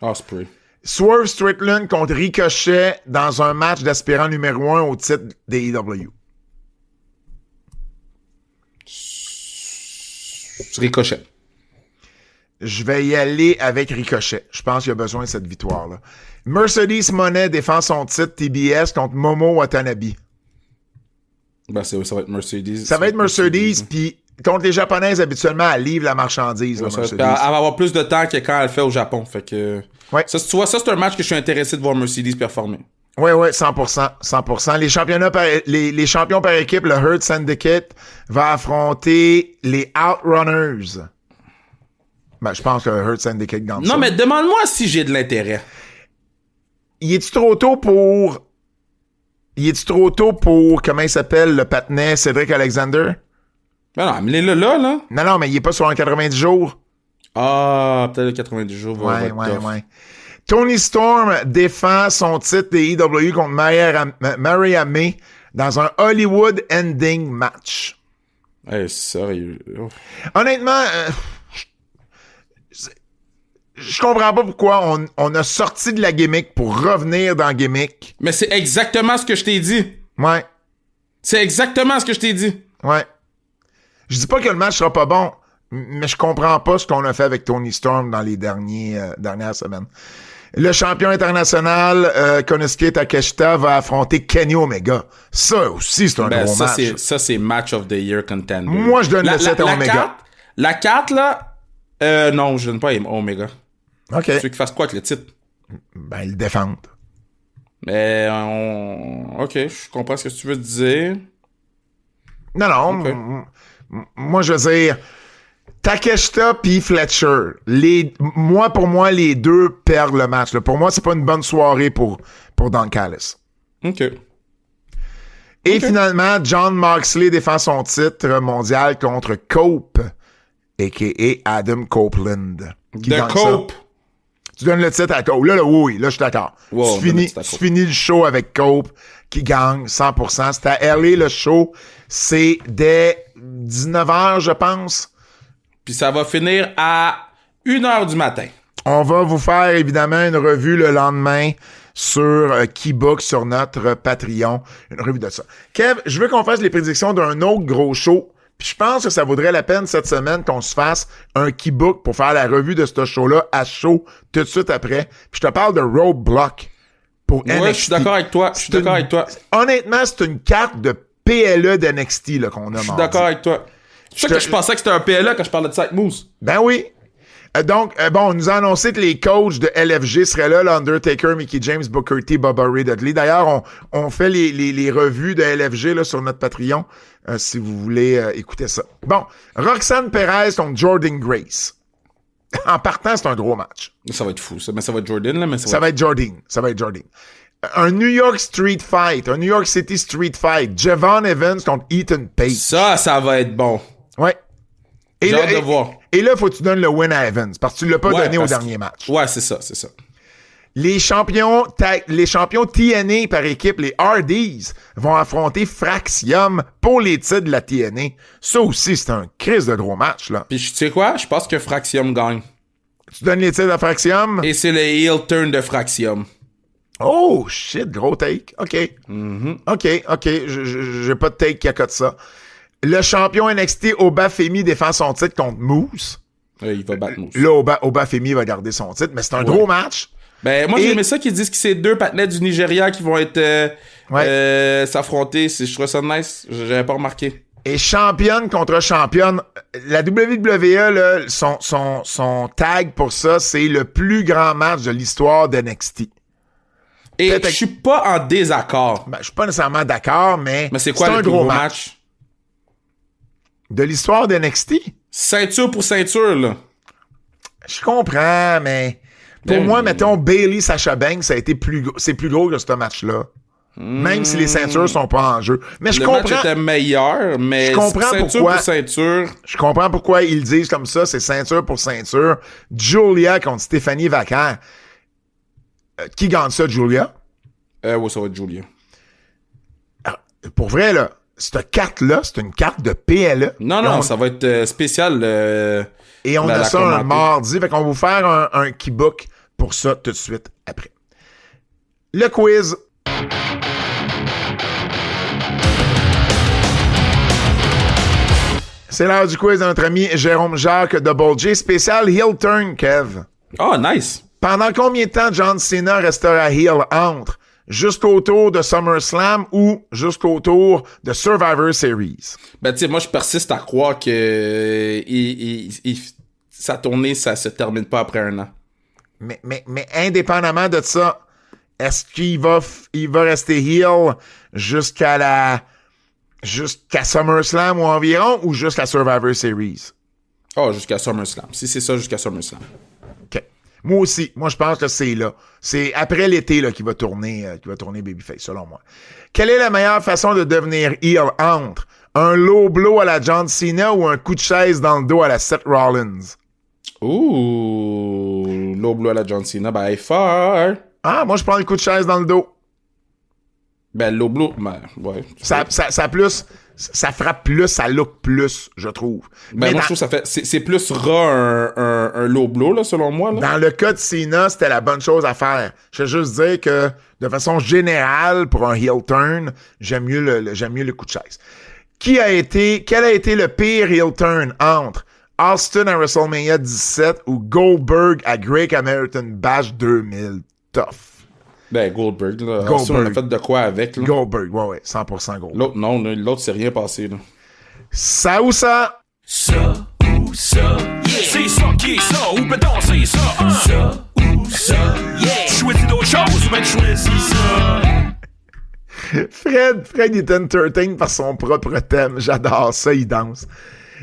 Ospreay. Swerve Strickland contre Ricochet dans un match d'aspirant numéro 1 au titre des AEW. Ricochet. Je vais y aller avec Ricochet. Je pense qu'il a besoin de cette victoire-là. Mercedes Moné défend son titre TBS contre Momo Watanabe. Ben, ça va être Mercedes. Ça va être Mercedes, puis contre les Japonaises, habituellement, elle livre la marchandise. Là, Mercedes. Elle va avoir plus de temps que quand elle le fait au Japon. Fait que... Ouais. Ça, tu vois, ça, c'est un match que je suis intéressé de voir Mercedes performer. Oui, 100%. Les champions par équipe, le Hurt Syndicate, va affronter les Outrunners. Ben, je pense que le Hurt Syndicate gagne ça. Non, mais demande-moi si j'ai de l'intérêt. Y est-tu trop tôt pour, comment il s'appelle, le patinet, Cedric Alexander? Ben non, mais là. Non, mais il est pas sur un 90 jours. Ah, peut-être le 90 jours. Ouais. Tony Storm défend son titre des EW contre Maria May dans un Hollywood Ending match. Hey, sérieux. Oh. Honnêtement, je comprends pas pourquoi on a sorti de la gimmick pour revenir dans la gimmick. Mais c'est exactement ce que je t'ai dit. Ouais. C'est exactement ce que je t'ai dit. Ouais. Je dis pas que le match sera pas bon, mais je comprends pas ce qu'on a fait avec Tony Storm dans les dernières semaines. Le champion international, Konosuke Takeshita, va affronter Kenny Omega. Ça aussi, c'est un gros match. Ça, c'est Match of the Year Contender. Moi, je donne le 7 à Omega. La 4, là, non, je donne pas à Omega. OK. Tu veux qu'il fasse quoi avec le titre? Ben, ils le défendent. Mais, OK, je comprends ce que tu veux dire. Non, okay. Moi, je veux dire, Takeshita puis Fletcher, pour moi, les deux perdent le match. Là. Pour moi, c'est pas une bonne soirée pour Don Callis. OK. Et finalement, John Moxley défend son titre mondial contre Cope, a.k.a. Adam Copeland. The Cope. Ça. Tu donnes le titre à Cope. Là, oui, là, je suis d'accord. Wow, tu finis le show avec Cope, qui gagne 100%. C'est à LA, le show. C'est dès 19h, je pense. Puis ça va finir à 1h du matin. On va vous faire évidemment une revue le lendemain sur Keybook, sur notre Patreon. Une revue de ça. Kev, je veux qu'on fasse les prédictions d'un autre gros show. Puis je pense que ça vaudrait la peine cette semaine qu'on se fasse un Keybook pour faire la revue de ce show-là à chaud tout de suite après. Puis je te parle de Roadblock pour NXT. Ouais, je suis d'accord avec toi. Honnêtement, c'est une carte de PLE d'NXT là, qu'on a. Je suis d'accord avec toi. C'est ça que je pensais que c'était un PLA quand je parlais de ça avec Moose. Ben oui. Donc, on nous a annoncé que les coachs de LFG seraient là, l'Undertaker, Mickey James, Booker T, Bubba Ray Dudley. D'ailleurs, on fait les revues de LFG là, sur notre Patreon, si vous voulez écouter ça. Bon, Roxanne Perez contre Jordan Grace. En partant, c'est un gros match. Ça va être fou, ça. Mais ça va être Jordan, là. Mais Ça va être Jordan. Un New York Street Fight, un New York City Street Fight. Javon Evans contre Ethan Page. Ça va être bon. Ouais. Et J'ai là, hâte de voir. Et là, faut que tu donnes le win à Evans, parce que tu l'as pas donné au dernier match. Ouais, c'est ça. Les champions TNA par équipe, les Hardys, vont affronter Fraxium pour les titres de la TNA. Ça aussi, c'est un crise de gros match, là. Puis tu sais quoi? Je pense que Fraxium gagne. Tu donnes les titres à Fraxium? Et c'est le heel turn de Fraxium. Oh, shit, gros take. OK. OK. J'ai pas de take qui accote ça. Le champion NXT, Obafemi, défend son titre contre Moose. Il va battre Moose. Là, Obafemi va garder son titre, mais c'est un gros match. Ben, moi, j'ai aimé ça qu'ils disent que c'est deux partenaires du Nigeria qui vont être s'affronter. Je trouve ça nice. J'avais pas remarqué. Et championne contre championne. La WWE, là, son tag pour ça, c'est le plus grand match de l'histoire d'NXT. Et je suis pas en désaccord. Ben, je suis pas nécessairement d'accord, mais c'est quoi un le gros match? De l'histoire d'NXT? Ceinture pour ceinture, là. Je comprends, mais pour moi, mettons, Bayley, Sasha Banks, c'est plus gros que ce match-là. Même si les ceintures sont pas en jeu. Mais je comprends. Le match était meilleur, mais je comprends ceinture pourquoi, pour ceinture. Je comprends pourquoi ils le disent comme ça, c'est ceinture pour ceinture. Julia contre Stéphanie Vaquer. Qui gagne ça, Julia? Ouais, ça va être Julia. Pour vrai, là, cette carte-là, c'est une carte de PLE. Non, ça va être spécial. Et on a ça un mardi. Fait qu'on va vous faire un keybook pour ça tout de suite après. Le quiz. C'est l'heure du quiz de notre ami Jérôme Jacques Double J. Spécial heel turn, Kev. Oh, nice. Pendant combien de temps John Cena restera heel entre jusqu'au tour de SummerSlam ou jusqu'au tour de Survivor Series? Ben, tu sais, moi, je persiste à croire que sa tournée, ça se termine pas après un an. Mais indépendamment de ça, est-ce qu'il va rester heel jusqu'à SummerSlam ou environ, ou jusqu'à Survivor Series? Oh, jusqu'à SummerSlam. Si c'est ça, jusqu'à SummerSlam. OK. Moi aussi. Moi, je pense que c'est là. C'est après l'été là, qu'il va tourner Babyface, selon moi. Quelle est la meilleure façon de devenir heel entre un low blow à la John Cena ou un coup de chaise dans le dos à la Seth Rollins? Ouh, low blow à la John Cena, by far. Ah, moi, je prends le coup de chaise dans le dos. Ben, low blow, ben, ouais. Ça frappe plus, ça look plus, je trouve. Ben, moi, je trouve que ça fait, c'est plus ras un low blow, là, selon moi, là. Dans le cas de Cena, c'était la bonne chose à faire. Je veux juste dire que, de façon générale, pour un heel turn, j'aime mieux le coup de chaise. Quel a été le pire heel turn entre Austin à WrestleMania 17 ou Goldberg à Great American Bash 2000? Tough. Ben, Goldberg, là. Goldberg. Austin, on a fait de quoi avec, là? Goldberg, ouais, 100% Goldberg. L'autre, non, l'autre, c'est rien passé, là. Ça ou ça? Ça ou ça, yeah. C'est ça qui est ça, ou ben non, c'est ça, hein. Ça ou ça, yeah. Choisis d'autres choses, ou ben choisis ça. Fred est entertained par son propre thème. J'adore ça, il danse.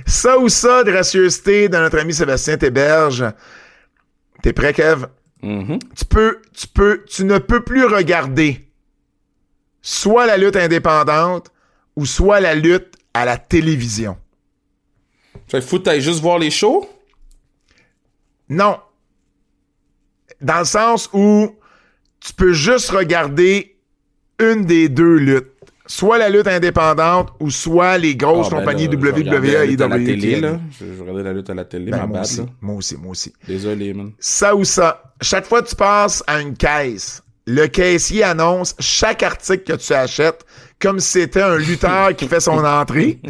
Ça ou ça, de gracieuseté de notre ami Sébastien Théberge. T'es prêt, Kev? Mm-hmm. Tu ne peux plus regarder soit la lutte indépendante ou soit la lutte à la télévision. Fait que faut que t'ailles juste voir les shows? Non. Dans le sens où tu peux juste regarder une des deux luttes. Soit la lutte indépendante ou soit les grosses compagnies WWE et à la télé, WWE. là. Je regardais la lutte à la télé, Ben, ma moi bad, aussi, là. moi aussi. Désolé, man. Ça ou ça. Chaque fois que tu passes à une caisse, le caissier annonce chaque article que tu achètes comme si c'était un lutteur qui fait son entrée.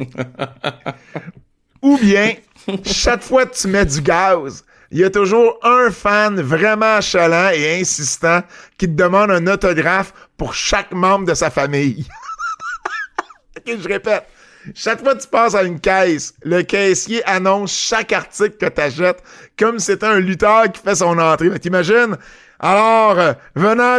Ou bien, chaque fois que tu mets du gaz, il y a toujours un fan vraiment achalant et insistant qui te demande un autographe pour chaque membre de sa famille. OK, je répète. Chaque fois que tu passes à une caisse, le caissier annonce chaque article que tu achètes comme si c'était un lutteur qui fait son entrée. T'imagines? Alors, venant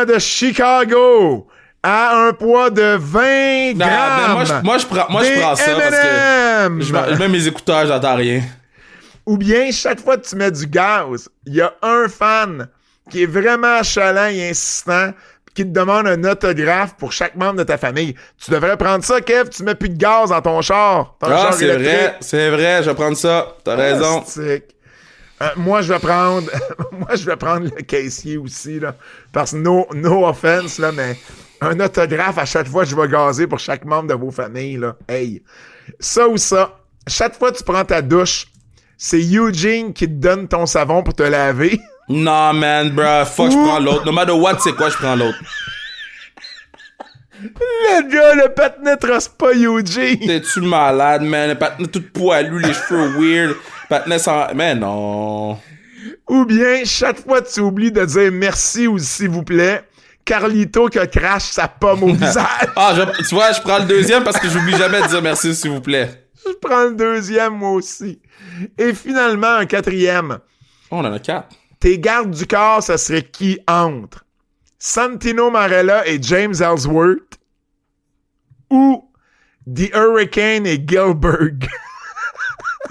de Chicago, à un poids de 20 Non, grammes. mais moi, je prends ça parce M&M. que je mets mes écouteurs, j'entends rien. Ou bien, chaque fois que tu mets du gaz, il y a un fan qui est vraiment achalant et insistant qui te demande un autographe pour chaque membre de ta famille. Tu devrais prendre ça, Kev, tu mets plus de gaz dans ton char. Ton char C'est électrique. vrai, je vais prendre ça. T'as raison. Fantastique. Moi, je vais prendre le caissier aussi, là. Parce que no offense, là, mais un autographe à chaque fois que je vais gazer pour chaque membre de vos familles, là. Hey. Ça ou ça. Chaque fois que tu prends ta douche, c'est Eugene qui te donne ton savon pour te laver. Non, man, bruh, fuck, je prends l'autre. No matter what, c'est quoi, je prends l'autre. Le gars, le patinet trosse pas Eugene. T'es-tu malade, man? Le patinet tout poilu, les cheveux weird. Patinet sans... Mais non. Ou bien, chaque fois que tu oublies de dire merci ou s'il vous plaît, Carlito qui crache sa pomme au visage. Tu vois, je prends le deuxième parce que j'oublie jamais de dire merci, s'il vous plaît. Je prends le deuxième, moi aussi. Et finalement, un quatrième. Oh, on en a 4. Tes gardes du corps, ça serait qui entre Santino Marella et James Ellsworth ou The Hurricane et Gilbert?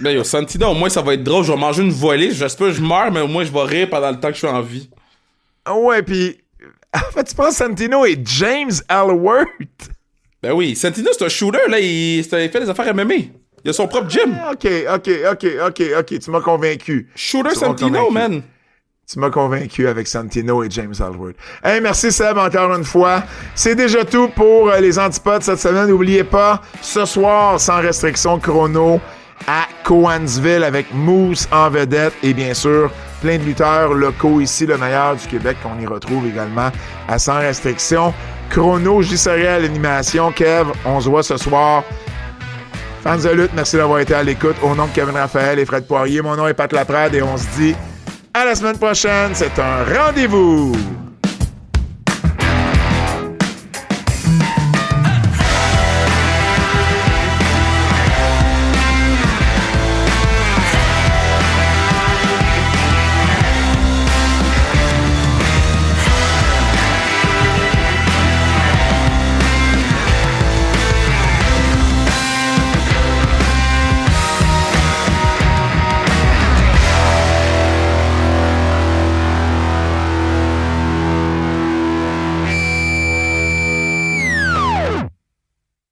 Ben yo, Santino, au moins ça va être drôle. Je vais manger une volée. J'espère que je meurs, mais au moins je vais rire pendant le temps que je suis en vie. Ouais, pis en fait, tu penses Santino et James Ellsworth? Ben oui, Santino, c'est un shooter, là. Il fait des affaires MMA. Il a son propre gym. OK, tu m'as convaincu. Shooter Tu m'as Santino, convaincu. man. Tu m'as convaincu avec Santino et James Ellsworth. Hey, merci Seb encore une fois. C'est déjà tout pour les antipodes cette semaine. N'oubliez pas, ce soir, sans restriction chrono, à Cowansville avec Moose en vedette et bien sûr, plein de lutteurs locaux ici, le meilleur du Québec qu'on y retrouve également à Sans restriction chrono. J'y serai à l'animation. Kev, on se voit ce soir. Fans de lutte, merci d'avoir été à l'écoute. Au nom de Kevin Raphaël et Fred Poirier, mon nom est Pat Laprade et on se dit à la semaine prochaine. C'est un rendez-vous!